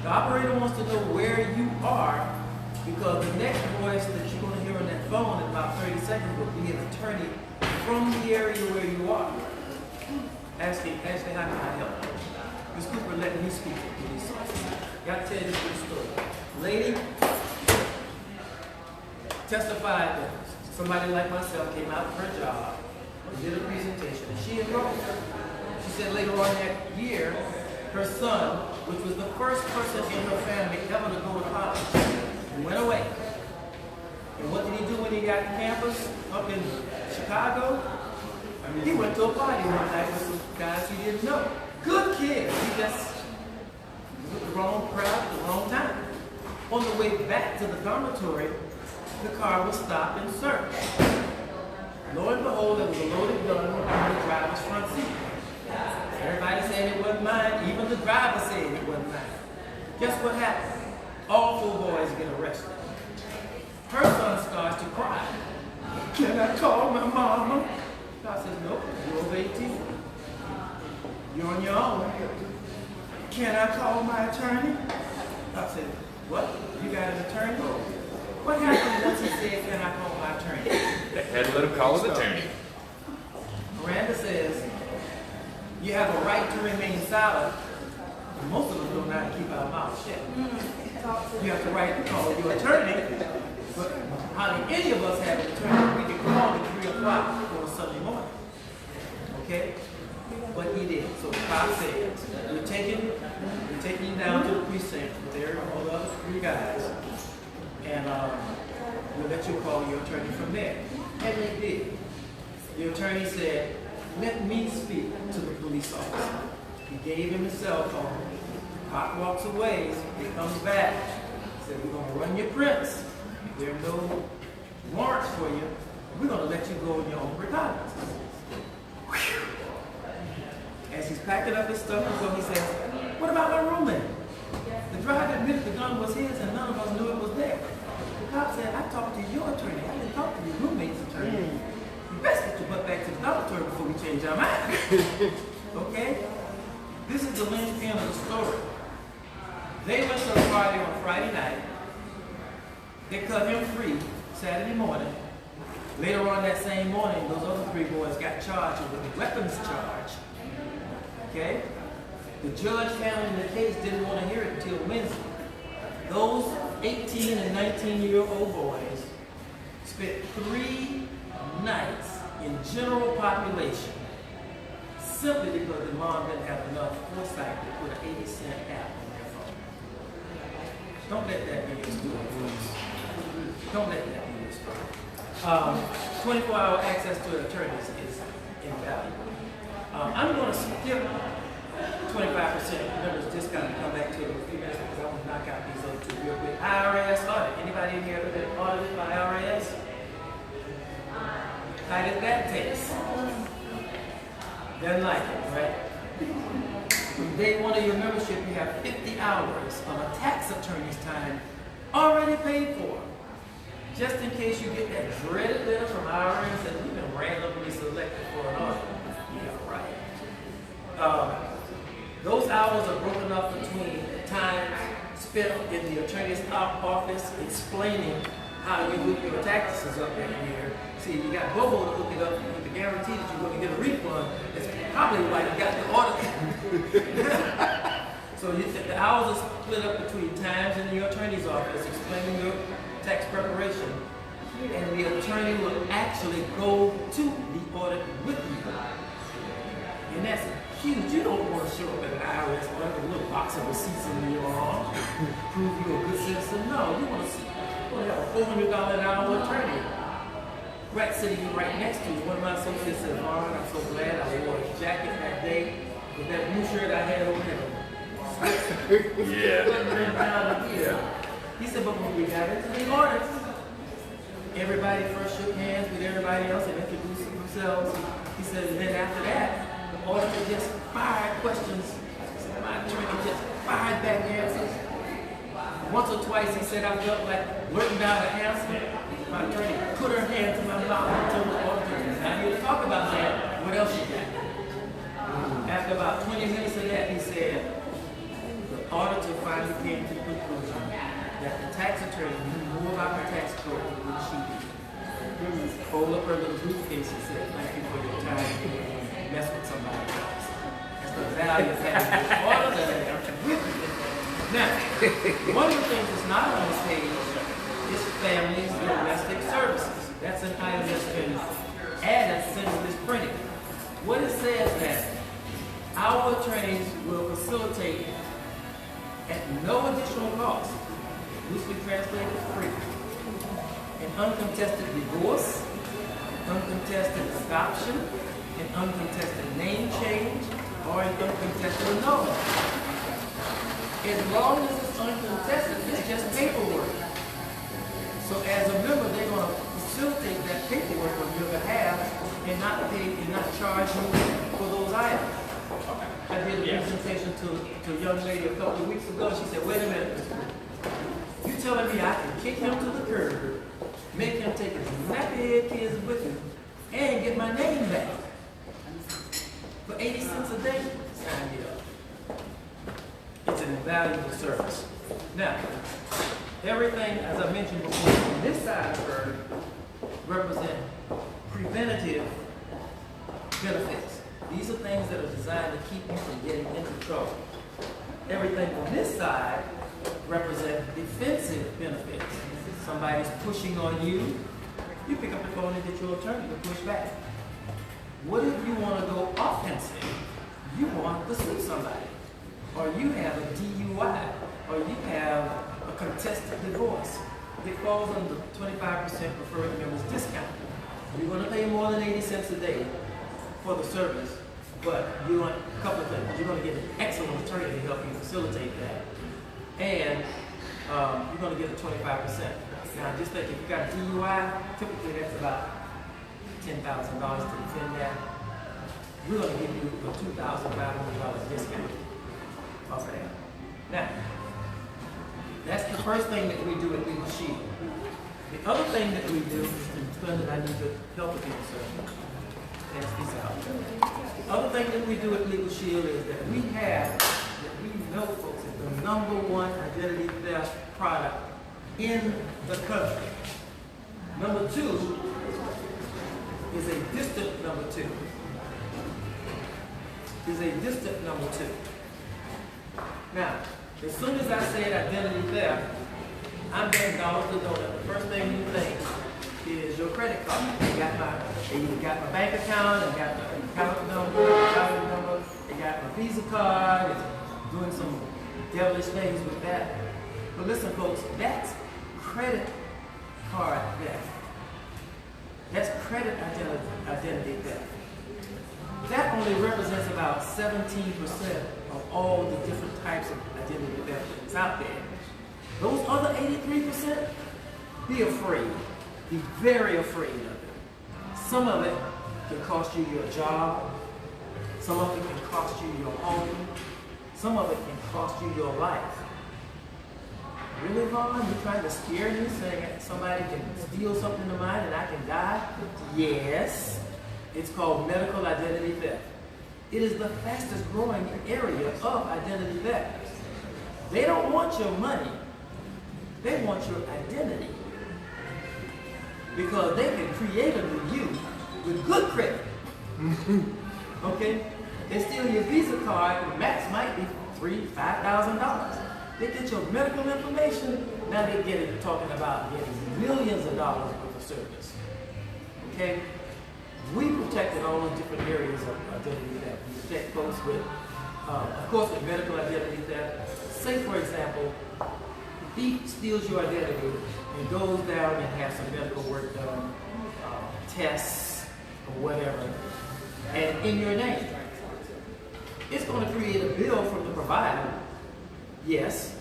The operator wants to know where you are because the next voice that you're going phone in about 30 seconds will be an attorney from the area where you are. Asking, how can I help you? Ms. Cooper letting me speak to police officer. Got to tell you this good story. Lady testified that somebody like myself came out of her job and did a presentation, and she enrolled. She said later on that year, her son, which was the first person in her family ever to go to college, went away. And what did he do when he got to campus up in Chicago? He went to a party one night with some guys he didn't know. Good kid. He just was with the wrong crowd at the wrong time. On the way back to the dormitory, the car was stopped and searched. Lo and behold, there was a loaded gun on the driver's front seat. Everybody said it wasn't mine. Even the driver said it wasn't mine. Guess what happened? All 4 boys get arrested. Her son starts to cry. Can I call my mama? God says, nope, you're over 18. You're on your own. Can I call my attorney? God said, what? You got an attorney? What happened once he said, can I call my attorney? They had to let him call his attorney. Miranda says, you have a right to remain silent. Most of us don't know how to keep our mouths shut. You have the right to call your attorney, but hardly any of us have an attorney we can call at 3 o'clock on a Sunday morning. Okay? But he did. So the cop said, we're taking you down to the precinct with all the other 3 guys, and we'll let you call your attorney from there. And they did. The attorney said, let me speak to the police officer. He gave him his cell phone. The cop walks away. He comes back. He said, we're going to run your prints. If there are no warrants for you, we're going to let you go on your own recognizance. As he's packing up his stuff, he says, what about my roommate? The driver admitted the gun was his and none of us knew it was there. The cop said, I talked to your attorney. I didn't talk to your roommate's attorney. You best get your butt back to the dormitory before we change our mind. Okay? This is the linchpin of the story. They went to a party on Friday night. They cut him free Saturday morning. Later on that same morning, those other 3 boys got charged with a weapons charge. Okay? The judge handling the case didn't want to hear it until Wednesday. Those 18 and 19-year-old boys spent 3 nights in general population simply because the mom didn't have enough foresight to put an 80-cent app on their phone. Don't let that be your story. Don't let that be your story. 24-hour access to attorneys is invaluable. I'm going to skip 25%. Remember, it's just going to come back to it in a few minutes because I want to knock out these other 2 real quick. IRS audit. Anybody in here ever been audited by IRS? How did that taste? Doesn't like it, right? From day 1 of your membership, you have 50 hours of a tax attorney's time already paid for. Just in case you get that dreaded letter from IRS that you've been randomly selected for an audit. Yeah, right. Those hours are broken up between time spent in the attorney's office explaining how you look your taxes up every year. See, you got Bobo to look it up with the guarantee that you're going to get a refund. That's probably why you got the audit. So the hours are split up between times in your attorney's office explaining your tax preparation, and the attorney will actually go to the audit with you. And that's huge. You don't want to show up at an IRS with a little box of receipts in your arm, prove you're a good citizen. No, you want to have a $400 an hour attorney right sitting right next to you. One of my associates said, Lauren, I'm so glad I wore a jacket that day with that blue shirt I had over there. Yeah. He said, but when we got into the audit, everybody first shook hands with everybody else and introduced themselves. He said, and then after that, the auditor just fired questions. My attorney just fired back answers. Once or twice, he said, I felt like blurting out an answer. My attorney put her hand to my mouth and told the auditor, now you talk about that, what else you got? After about 20 minutes of that, he said, the auditor finally came to the conclusion that the tax attorney knew more about the tax code than she did. rolled up her little briefcase and said, "Thank you for your time and mess with somebody else." That's the value of having all of that with you. Now, one of the things that's not on this page is families domestic services. That's an item that's been added since this printing. What it says that our attorneys will facilitate at no additional cost, loosely translated free, an uncontested divorce, uncontested adoption, an uncontested name change, or an uncontested annulment. As long as it's uncontested, it's just paperwork. So as a member, they're going to facilitate that paperwork on your behalf and not pay and not charge you for those items. I did a presentation to a young lady a couple of weeks ago. She said, "Wait a minute, you telling me I can kick him to the curb, make him take his nappy-head kids with him, and get my name back for 80 cents a day?" Sign me up. It's an invaluable service. Now, everything, as I mentioned before, on this side of her represent preventative benefits. These are things that are designed to keep you from getting into trouble. Everything on this side represents defensive benefits. Somebody's pushing on you, you pick up the phone and get your attorney to push back. What if you want to go offensive? You want to sue somebody, or you have a DUI, or you have a contested divorce. It falls under the 25% preferred members discount. You're going to pay more than 80 cents a day for the service, but you want a couple of things. You're going to get an excellent attorney to help you facilitate that, and you're going to get a 25%. Now, just think, if you got a DUI, typically that's about $10,000 to defend that. We're going to give you a $2,500 discount off of that. Now, that's the first thing that we do at Legal Shield. The other thing that we do, and Splendid, I need your help with this, sir. Pass these out. The other thing that we do at Legal Shield is that we know, folks, is the #1 identity theft product in the country. Number 2 is a distant number 2. Now, as soon as I said identity theft, I'm betting dollars to donut. The first thing you think is your credit card. They got my bank account, they got my account number, they got my Visa card, and doing some devilish things with that. But listen, folks, that's credit card theft. That's credit identity theft. That only represents about 17% of all the different types of identity theft that's out there. Those other 83%, be afraid. Be very afraid of it. Some of it can cost you your job. Some of it can cost you your home. Some of it can cost you your life. Really, Vaughn? You're trying to scare me, saying somebody can steal something of mine and I can die? Yes. It's called medical identity theft. It is the fastest growing area of identity theft. They don't want your money. They want your identity. Because they can create a new you with good credit. Okay? They steal your Visa card, the max might be $3,000, $5,000. They get your medical information, now they get it talking about getting millions of dollars worth of service. Okay? We protected all the different areas of identity theft. We protect folks with, of course, with medical identity theft. Say, for example, the thief steals your identity and goes down and has some medical work done, tests or whatever, and in your name. It's going to create a bill from the provider, yes,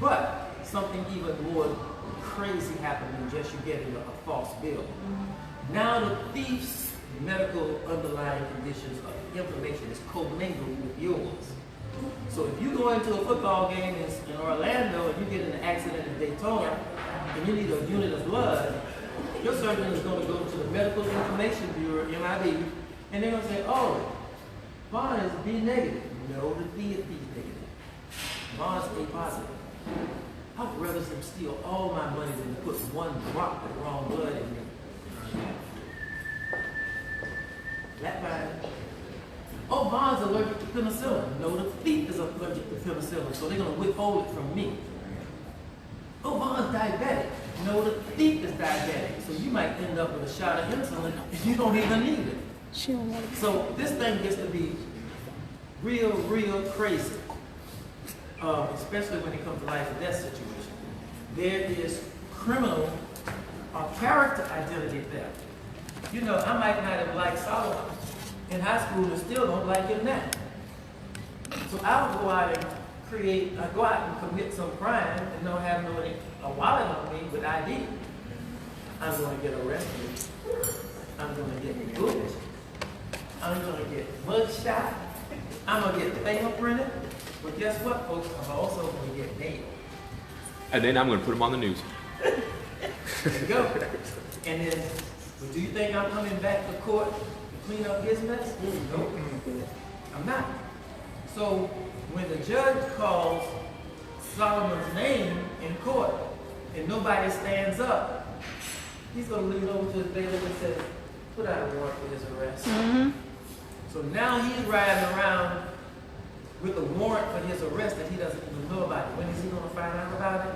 but something even more crazy happened than just you getting a false bill. Now the thief's medical underlying conditions of information is commingled with yours. So if you go into a football game in Orlando and you get in an accident in Daytona and you need a unit of blood, your surgeon is going to go to the Medical Information Bureau, MIB, and they're going to say, oh, Vaughn is B negative. No, the B is B negative. Vaughn's A positive. I would rather them steal all my money than put one drop of wrong blood in me. John's allergic to penicillin. No, the thief is allergic to penicillin, so they're going to withhold it from me. Oh, Vaughn's diabetic. No, the thief is diabetic, so you might end up with a shot of insulin if you don't even need it. So this thing gets to be real crazy, especially when it comes to life and death situation. There is criminal or character identity theft. You know, I might not have liked Solomon in high school and still don't like him now. So I'll go out and go out and commit some crime and don't have a wallet on me with ID. I'm going to get arrested. I'm going to get booked. I'm going to get mugshot. I'm going to get fingerprinted. But guess what, folks? I'm also going to get nailed. And then I'm going to put them on the news. There you go. And then, but do you think I'm coming back to court to clean up his mess? Nope. I'm not. So when the judge calls Solomon's name in court and nobody stands up, he's going to lean over to the bailiff and say, put out a warrant for his arrest. Mm-hmm. So now he's riding around with a warrant for his arrest that he doesn't even know about it. When is he going to find out about it?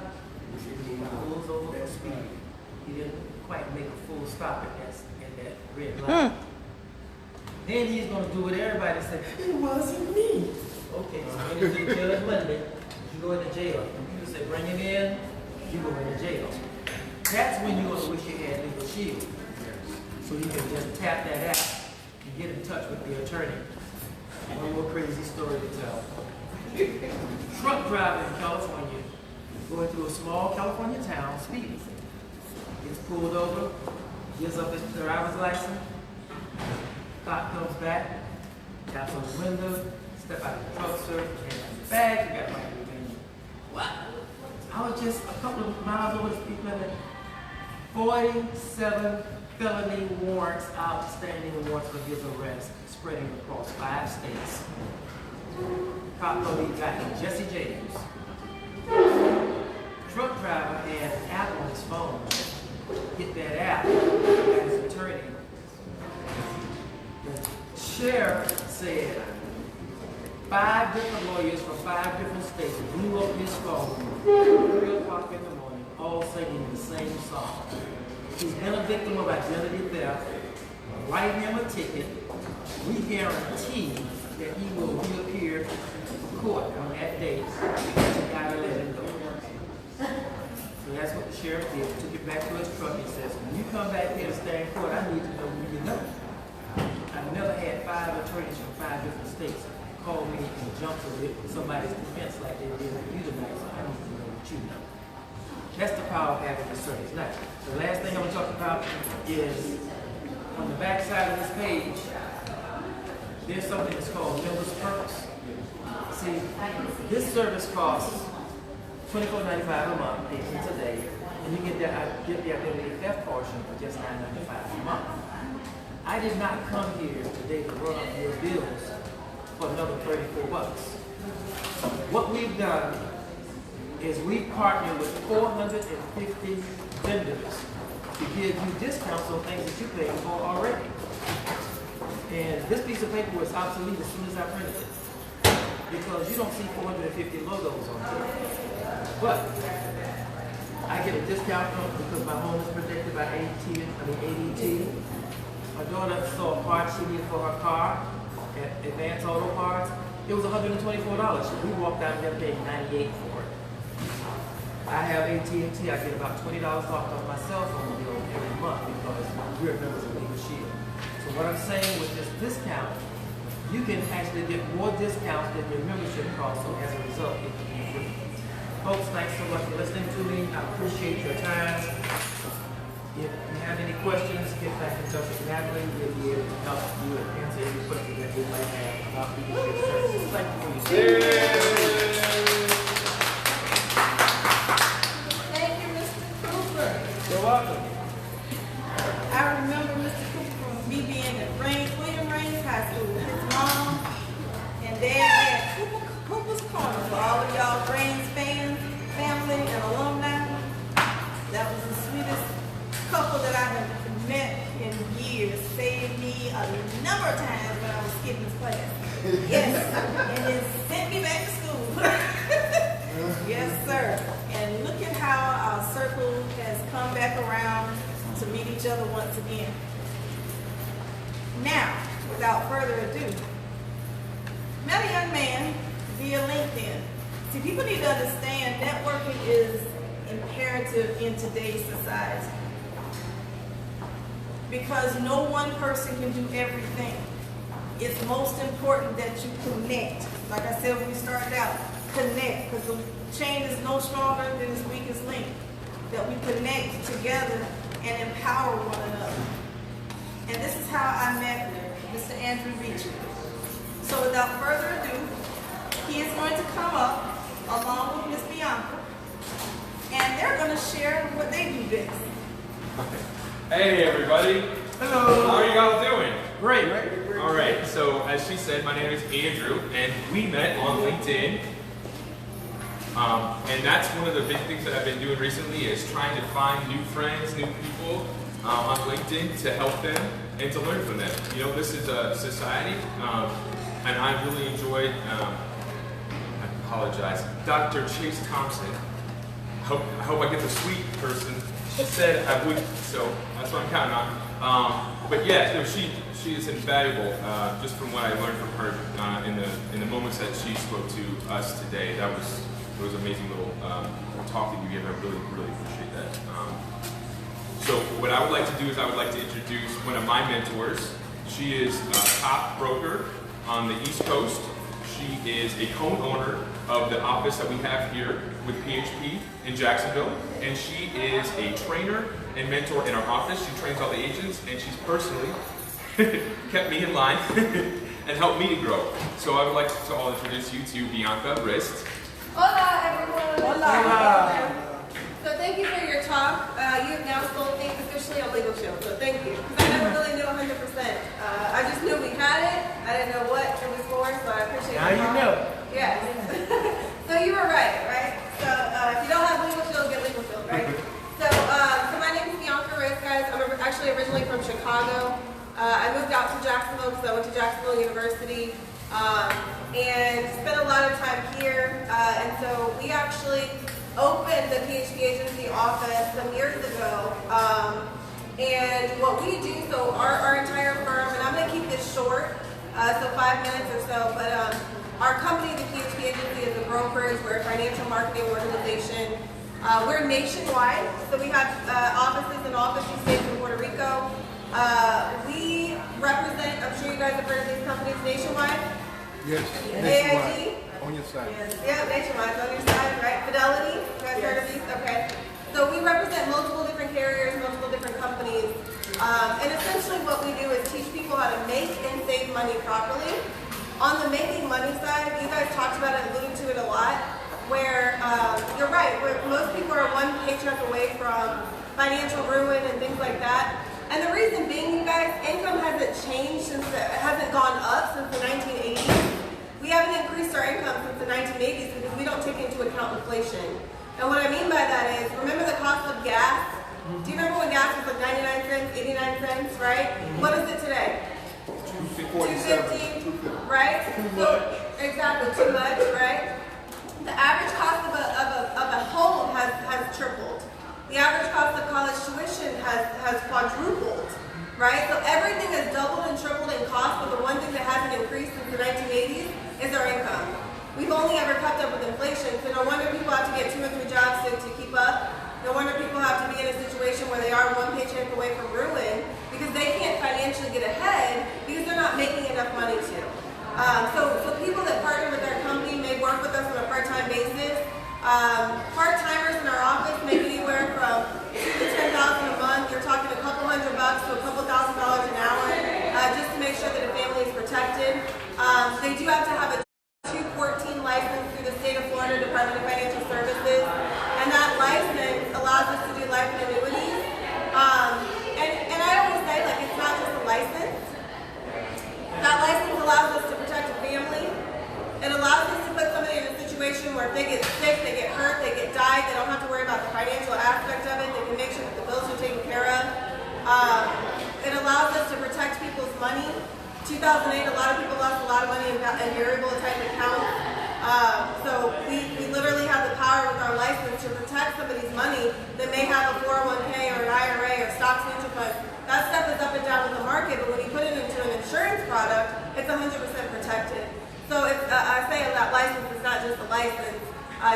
He pulls over for speed. He didn't quite make a full stop at that red light. Then he's going to do what everybody said, it wasn't me. Okay, so when it's the judge Monday, you go into jail. You say bring him in, you go into jail. That's when you're going to wish you had legal shield. So you can just tap that out and get in touch with the attorney. One more crazy story to tell. Truck driver in California, going through a small California town, speeding. Gets pulled over, gives up his driver's license. Cop comes back, taps on the window, step out of the truck, sir, and the bag, you got money in your What? I was just a couple of miles over the speed limit. 47 felony warrants, outstanding warrants for his arrest, spreading across 5 states. Cop know he got him, Jesse James. Truck driver had an app on his phone. Hit that app, got his attorney. The sheriff said 5 different lawyers from 5 different states blew up his phone 3 o'clock in the morning, all singing the same song. He's been a victim of identity theft. Write him a ticket. We guarantee that he will reappear in court on that date. You gotta let him go. So that's what the sheriff did. He took it back to his truck. He says, when you come back here to stand in court, I need to know who you know. I've never had 5 attorneys from 5 different states call me and jump to somebody's defense like they did with you tonight, so I need to know what you know. That's the power of having attorneys. Now, the last thing I'm going to talk about is on the back side of this page, there's something that's called Members Perks. See, this service costs $24.95 a month, 18 a day, and you get the identity theft portion for just $9.95 a month. I did not come here today to run up your bills for another $34. What we've done is we've partnered with 450 vendors to give you discounts on things that you paid for already. And this piece of paper was obsolete as soon as I printed it, because you don't see 450 logos on it. But I get a discount because my home is protected by ADT. My daughter saw a part she needed for her car at Advanced Auto Parts. It was $124. We walked out there paying $98 for it. I have AT&T. I get about $20 off on my cell phone bill every month because we're members of Legal Shield. So what I'm saying with this discount, you can actually get more discounts than your membership costs. So as a result, it can be free. Folks, thanks so much for listening to me. I appreciate your time. If you have any questions, get back in touch with Natalie. We'll be able to help you and answer any questions that you might have about leadership services. Thank you for your time. Thank you, Mr. Cooper. You're welcome. I remember Mr. Cooper from me being at William Raines High School. His mom and dad had Cooper's Corner for all of y'all Raines fans, family, and alumni. That was the sweetest couple that I have met in years. years saved me a number of times when I was skipping class. Yes, and it sent me back to school. Yes, sir. And look at how our circle has come back around to meet each other once again. Now, without further ado, met a young man via LinkedIn. See, people need to understand networking is imperative in today's society because no one person can do everything. It's most important that you connect. Like I said when we started out, connect, because the chain is no stronger than its weakest link. That we connect together and empower one another. And this is how I met Mr. Andrew Beecher. So without further ado, he is going to come up along with Miss Bianca, and they're going to share what they do best. Hey everybody. Hello. How are you guys doing? Great. All right, so as she said, my name is Andrew, and we met on LinkedIn. And that's one of the big things that I've been doing recently is trying to find new friends, new people on LinkedIn to help them and to learn from them. You know, this is a society, and I really enjoyed, I apologize, Dr. Chase Thompson. I hope I get the sweet person. She said I would, so that's what I'm counting on. But yeah, no, she is invaluable. Just from what I learned from her in the moments that she spoke to us today, it was amazing little talk that you gave. I really appreciate that. So what I would like to do is I would like to introduce one of my mentors. She is a top broker on the East Coast. She is a co-owner of the office that we have here with PHP in Jacksonville, and she is a trainer and mentor in our office. She trains all the agents, and she's personally kept me in line and helped me to grow. So I would like to all introduce you to Bianca Rist. Hola, everyone. Hola. So thank you for your talk. You have now sold me officially a legal shield, so thank you. Because I never really knew 100%. I just knew we had it. I didn't know what it was for, so I appreciate it. Now you know. Yes. So you were right? So if you don't have legal shield, get legal shield, right? So my name is Bianca Rist, guys. I'm actually originally from Chicago. I moved out to Jacksonville because I went to Jacksonville University and spent a lot of time here. And so we actually opened the PHP agency office some years ago. And what we do, so our entire firm, and I'm going to keep this short, so 5 minutes or so, but our company, the PHP agency, is a brokerage. We're a financial marketing organization. We're nationwide, so we have offices in all 50 states and Puerto Rico. We represent, I'm sure you guys have heard of these companies nationwide. Yes. AIG. On your side. Yeah, nationwide, on your side, right? Fidelity, you guys heard of these? Okay. So we represent multiple different carriers, multiple different companies. And essentially what we do is teach people how to make and save money properly. On the making money side, you guys talked about it, alluded to it a lot, where you're right, where most people are one paycheck away from financial ruin and things like that. And the reason being, you guys, income hasn't changed since it hasn't gone up since the 1980s. We haven't increased our income since the 1980s because we don't take into account inflation. And what I mean by that is, remember the cost of gas? Do you remember when gas was like 99 cents, 89 cents, right? What is it today? $2.50, right? So, exactly, too much, right? The average cost of a home has tripled. The average cost of college tuition has quadrupled, right? So everything has doubled and tripled in cost, but the one thing that hasn't increased since the 1980s is our income. We've only ever kept up with inflation, so no wonder people have to get 2 or 3 jobs to keep up. No wonder people have to be in a situation where they are one paycheck away from ruin because they can't financially get ahead because they're not making enough money to. So people that partner with our company may work with us on a part-time basis. Part-timers in our office make anywhere from $2,000 to $10,000 a month. You're talking a couple $100 to a couple $1,000 an hour just to make sure that a family is protected. They do have to have a 214 license through the state of Florida Department of Financial Services, and that license allows us to do life and annuities. And I always allows us to protect people's money. 2008, a lot of people lost a lot of money in variable type accounts. So we literally have the power with our license to protect somebody's money that may have a 401k or an IRA or stocks mutual fund. That stuff is up and down with the market, but when you put it into an insurance product, it's 100% protected. So I say that license is not just a license.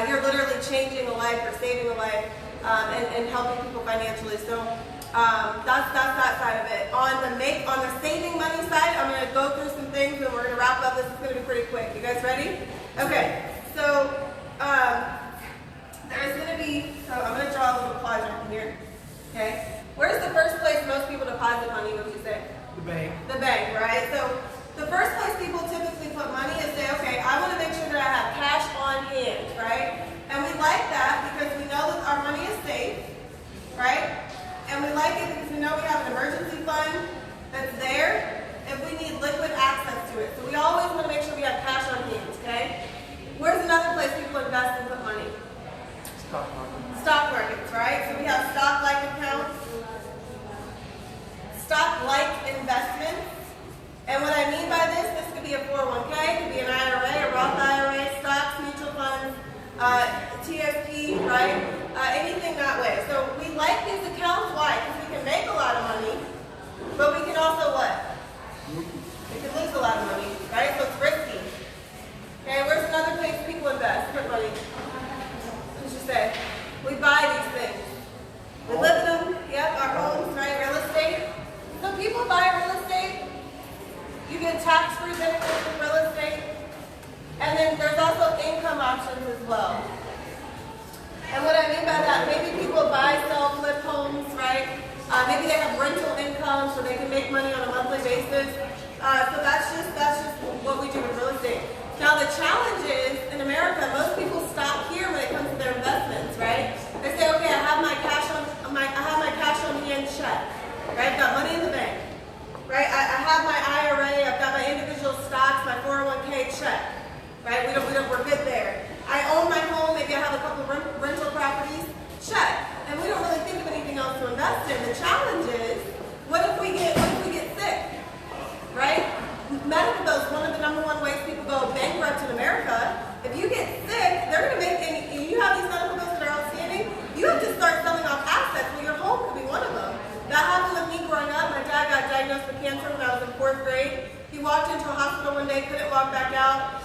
You're literally changing a life or saving a life and helping people financially. So that's that side of it. On the saving money side, I'm going to go through some things and we're going to wrap up. This is going to be pretty quick. You guys ready? Okay. So there's going to be, I'm going to draw a little quadrant here. Okay. Where's the first place most people deposit money, would you say? The bank. The bank, right? So the first place people typically put money is say, okay, I want to make sure that I have cash on hand, right? And we like that because we know that our money is safe, right? And we like it because we know we have an emergency fund that's there if we need liquid access to it. So we always want to make sure we have cash on hand, okay? Where's another place people invest and put money? Stock market. Stock markets, right? So we have stock-like accounts, stock-like investments. And what I mean by this could be a 401k, it could be an IRA, a Roth IRA, stocks, mutual funds, TSP, right? Anything that way. So we like these accounts, why? Because we can make a lot of money, but we can also what? We can lose a lot of money, right? So it's risky. Okay, where's another place people invest, put money? What did you say? We buy these things. We live in them, yep, our homes, right? Real estate. So people buy real estate. You get tax-free benefits with real estate. And then there's also income options as well. And what I mean by that, maybe people buy, sell, flip homes, right? Maybe they have rental income so they can make money on a monthly basis. So that's just what we do with real estate. Now the challenge is, in America, most people stop here when it comes to their investments, right? They say, okay, I have my cash on hand check, right? I've got money in the bank, right? I have my IRA, I've got my individual stocks, my 401k check, right? We're good there. I own my home, maybe I have a couple of rental properties, check. And we don't really think of anything else to invest in. The challenge is, what if we get sick, right? Medical bills, one of the number one ways people go bankrupt in America. If you get sick, they're going to make, and you have these medical bills that are outstanding, you have to start selling off assets. Well, your home could be one of them. That happened with me growing up. My dad got diagnosed with cancer when I was in 4th grade. He walked into a hospital one day, couldn't walk back out.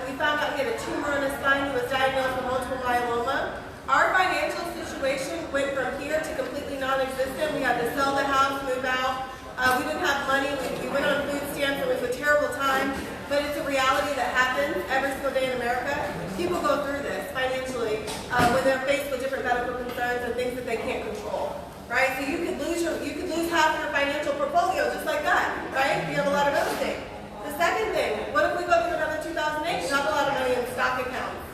We found out he had a tumor in his spine. He was diagnosed with multiple myeloma. Our financial situation went from here to completely non-existent. We had to sell the house, move out. We didn't have money. We went on food stamps. It was a terrible time, but it's a reality that happens every single day in America. People go through this financially when they're faced with different medical concerns and things that they can't control, right? So you could lose half your financial portfolio just like that, right? You have a lot of real estate. The second thing, what if we go through another 2008? You have a lot of money in stock accounts.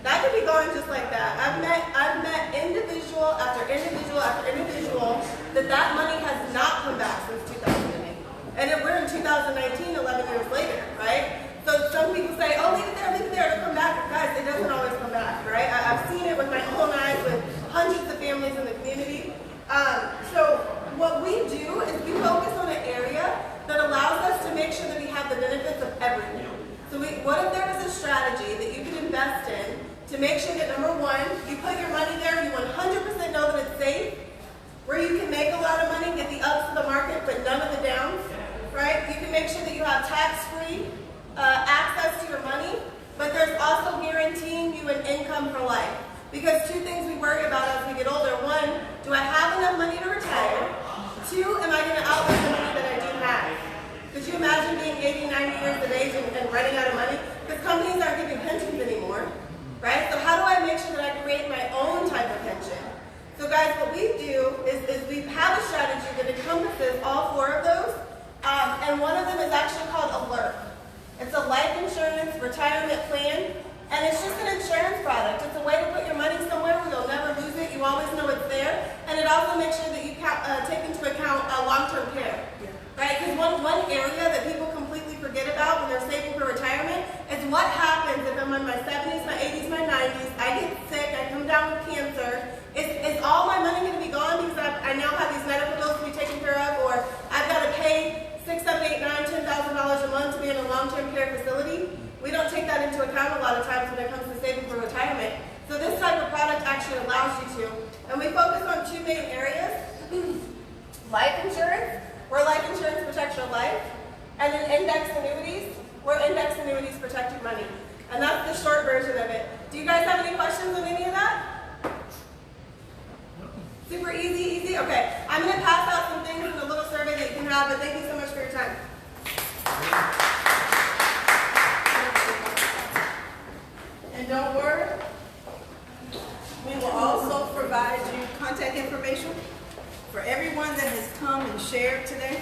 That could be going just like that. I've met individual after individual after individual that money has not come back since 2008. And we're in 2019, 11 years later, right? So some people say, oh, leave it there, it'll come back. Guys, it doesn't always come back, right? I've seen it with my own eyes with hundreds of families in the community. So what we do is we focus on an area that allows us to make sure that we have the benefits of everything. So what if there was a strategy that you could invest in to make sure that, number one, you put your money there, you 100% know that it's safe, where you can make a lot of money, get the ups of the market, but none of the downs, right? You can make sure that you have tax-free access to your money, but there's also guaranteeing you an income for life. Because two things we worry about as we get older. One, do I have enough money to retire? Two, am I going to outlive the money that I do have? Could you imagine being 80, 90 years of age and running out of money? Because companies aren't giving pensions anymore, right? So how do I make sure that I create my own type of pension? So guys, what we do is we have a strategy that encompasses all four of those, and one of them is actually called Alert. It's a life insurance retirement plan, and it's just an insurance product. It's a way to put your money somewhere where you'll never lose it. You always know it's there, and it also makes sure that you take into account long-term care, right? Because one area that people completely forget about when they're saving for retirement is what happens if I'm in my 70s, my 80s, my 90s, I get sick, I come down with cancer. Is all my money going to be gone because I now have these medical bills to be taken care of, or I've got long-term care facility. We don't take that into account a lot of times when it comes to saving for retirement. So this type of product actually allows you to. And we focus on two main areas. Life insurance, where life insurance protects your life. And then index annuities, where index annuities protect your money. And that's the short version of it. Do you guys have any questions on any of that? Super easy? Okay. I'm going to pass out some things in a little survey that you can have, but thank you so much for your time. And don't worry, we will also provide you contact information for everyone that has come and shared today,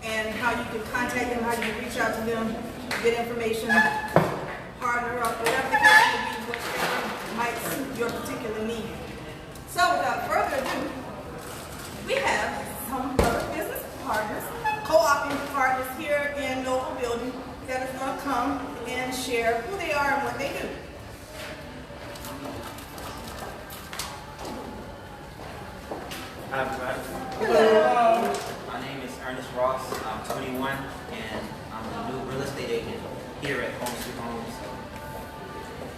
and how you can contact them, how you can reach out to them, get information, partner up, whatever the case may be, whatever might suit your particular need. So without further ado, we have some other business partners, co-opting partners here in Noble Building that is going to come and share who they are and what they do. Hi everybody. Hello. My name is Ernest Ross. I'm 21 and I'm a new real estate agent here at Home Sweet Home. So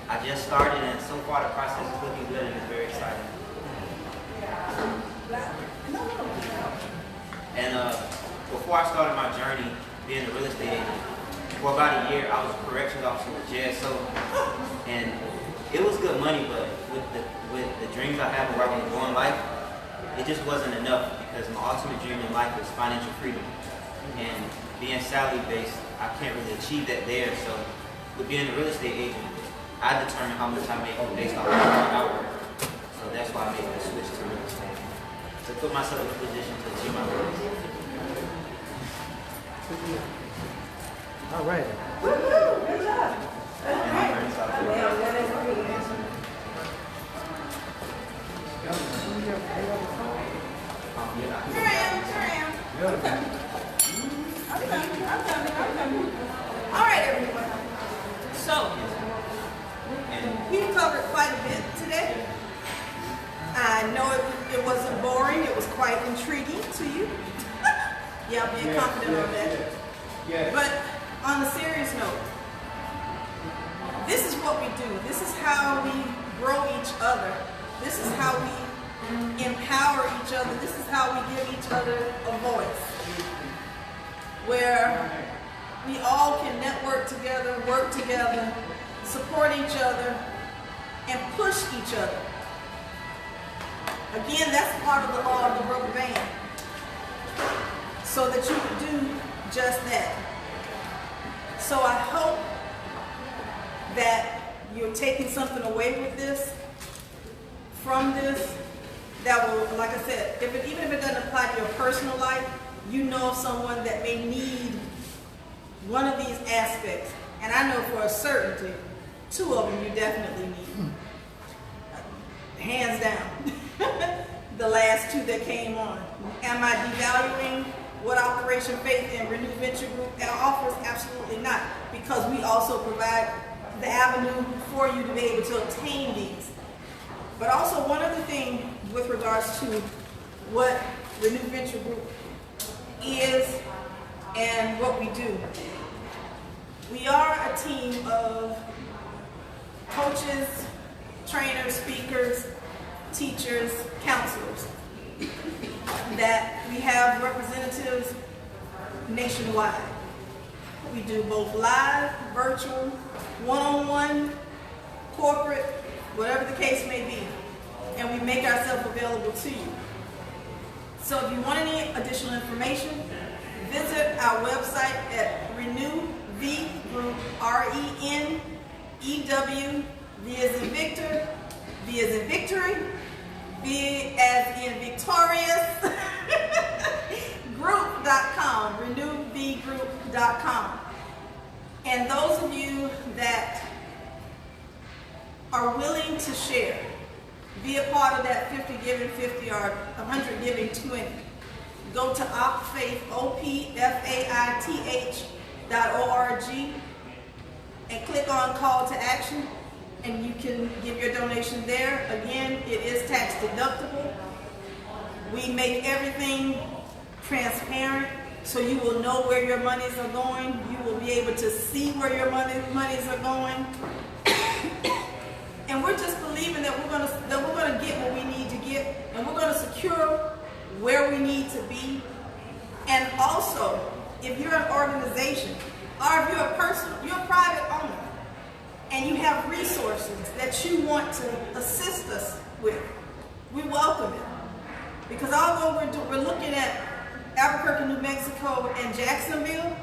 I just started and so far the process is looking good and it's very exciting. And before I started my journey being a real estate agent, for about a year I was a corrections officer with JSO, and it was good money, but with the dreams I have of where I want to go in life, it just wasn't enough, because my ultimate dream in life is financial freedom. And being salary based, I can't really achieve that there. So with being a real estate agent, I determine how much I make based on how much I work. So that's why I made the switch to real estate, to put myself in a position to achieve my goals. All right. Woohoo! Good job. And I'm very excited. Here I am. I'm coming. All right, everyone. So, we covered quite a bit today. I know it wasn't boring. It was quite intriguing to you. Yeah, be confident on that. But on a serious note, this is what we do. This is how we grow each other. This is how we empower each other. This is how we give each other a voice, where we all can network together, work together, support each other, and push each other. Again, that's part of the law of the rubber band, so that you can do just that. So I hope that you're taking something away with this, from this, that will, like I said, even if it doesn't apply to your personal life, you know of someone that may need one of these aspects. And I know for a certainty, two of them you definitely need. Hands down. The last two that came on. Am I devaluing what Operation Faith and ReNew Venture Group offers? Absolutely not, because we also provide the avenue for you to be able to obtain these. But also, one other thing with regards to what ReNew Venture Group is and what we do. We are a team of coaches, trainers, speakers, teachers, counselors, that we have representatives nationwide. We do both live, virtual, one-on-one, corporate, whatever the case may be, and we make ourselves available to you. So if you want any additional information, visit our website at ReNew V Group, ReNew, V as in Victor, V as in Victory, V as in Victorious, group.com, RenewVGroup.com. And those of you that are willing to share, be a part of that 50 giving 50 or 100 giving 20, go to opfaith, opfaith.org and click on call to action, and you can give your donation there. Again, it is tax deductible. We make everything transparent so you will know where your monies are going. You will be able to see where your monies are going. And we're just believing that we're gonna get what we need to get, and we're gonna secure where we need to be. And also, if you're an organization, or if you're a person, you're a private owner, and you have resources that you want to assist us with, we welcome it. Because although we're looking at Albuquerque, New Mexico, and Jacksonville,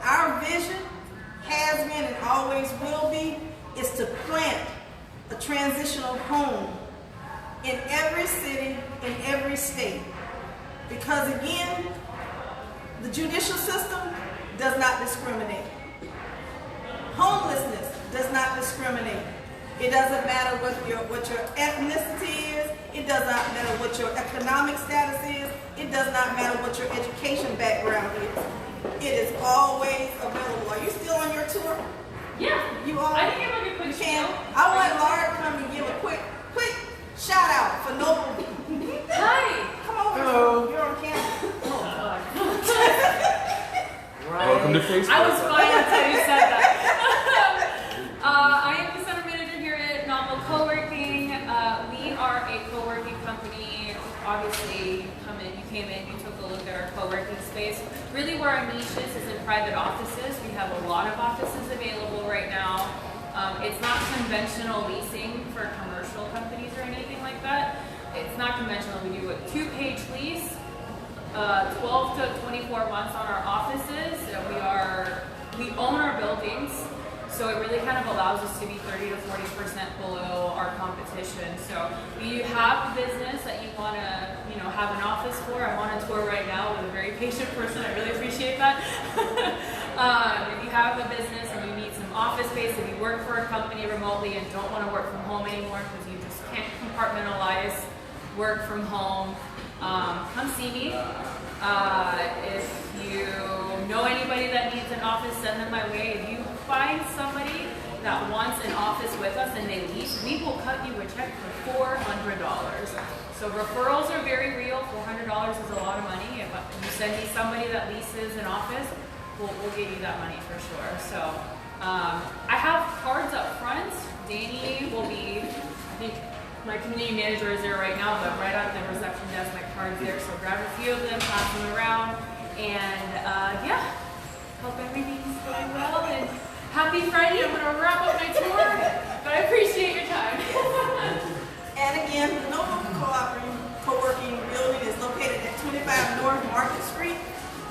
our vision has been and always will be is to plant a transitional home in every city, in every state. Because again, the judicial system does not discriminate. Homelessness does not discriminate. It doesn't matter what your ethnicity is. It does not matter what your economic status is. It does not matter what your education background is. It is always available. Are you still on your tour? Yeah. You are? I think I'm a quick can. I want Laura to come and give a quick shout out for Noble. Hi. Come over. Hello. You're on camera. Right. Welcome to Facebook. I was fine until you said that. I am the center manager here at Novel Co-working. We are a co-working company. Obviously, you came in, you took a look at our co-working space. Really where our niche is in private offices. We have a lot of offices available right now. It's not conventional leasing for commercial companies or anything like that. It's not conventional. We do a 2-page lease, 12 to 24 months on our offices. We own our buildings, so it really kind of allows us to be 30 to 40% below our competition. So if you have a business that you want to, have an office for, I'm on a tour right now with a very patient person. I really appreciate that. If you have a business and you need some office space, if you work for a company remotely and don't want to work from home anymore because you just can't compartmentalize work from home, come see me. If you know anybody that needs an office, send them my way. If you find somebody that wants an office with us and they lease, we will cut you a check for $400. So referrals are very real. $400 is a lot of money. If you send me somebody that leases an office, we'll give you that money for sure. So I have cards up front. Danny will be, I think, my community manager is there right now, but right at the reception desk, my card's there. So grab a few of them, pass them around, and hope everything's going well. And happy Friday. I'm going to wrap up my tour, but I appreciate your time. And again, the Noble Co-working building is located at 25 North Market Street,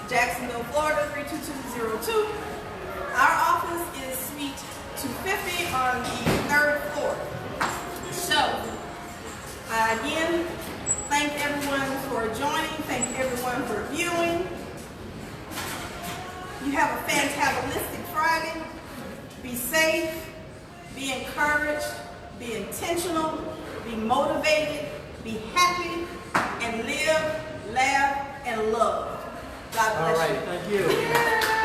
Jacksonville, Florida, 32202. Our office is Suite 250 on the 3rd floor. So, again, thank everyone for joining. Thank everyone for viewing. You have a fantablistic Friday. Be safe, be encouraged, be intentional, be motivated, be happy, and live, laugh, and love. God bless you. All right, thank you.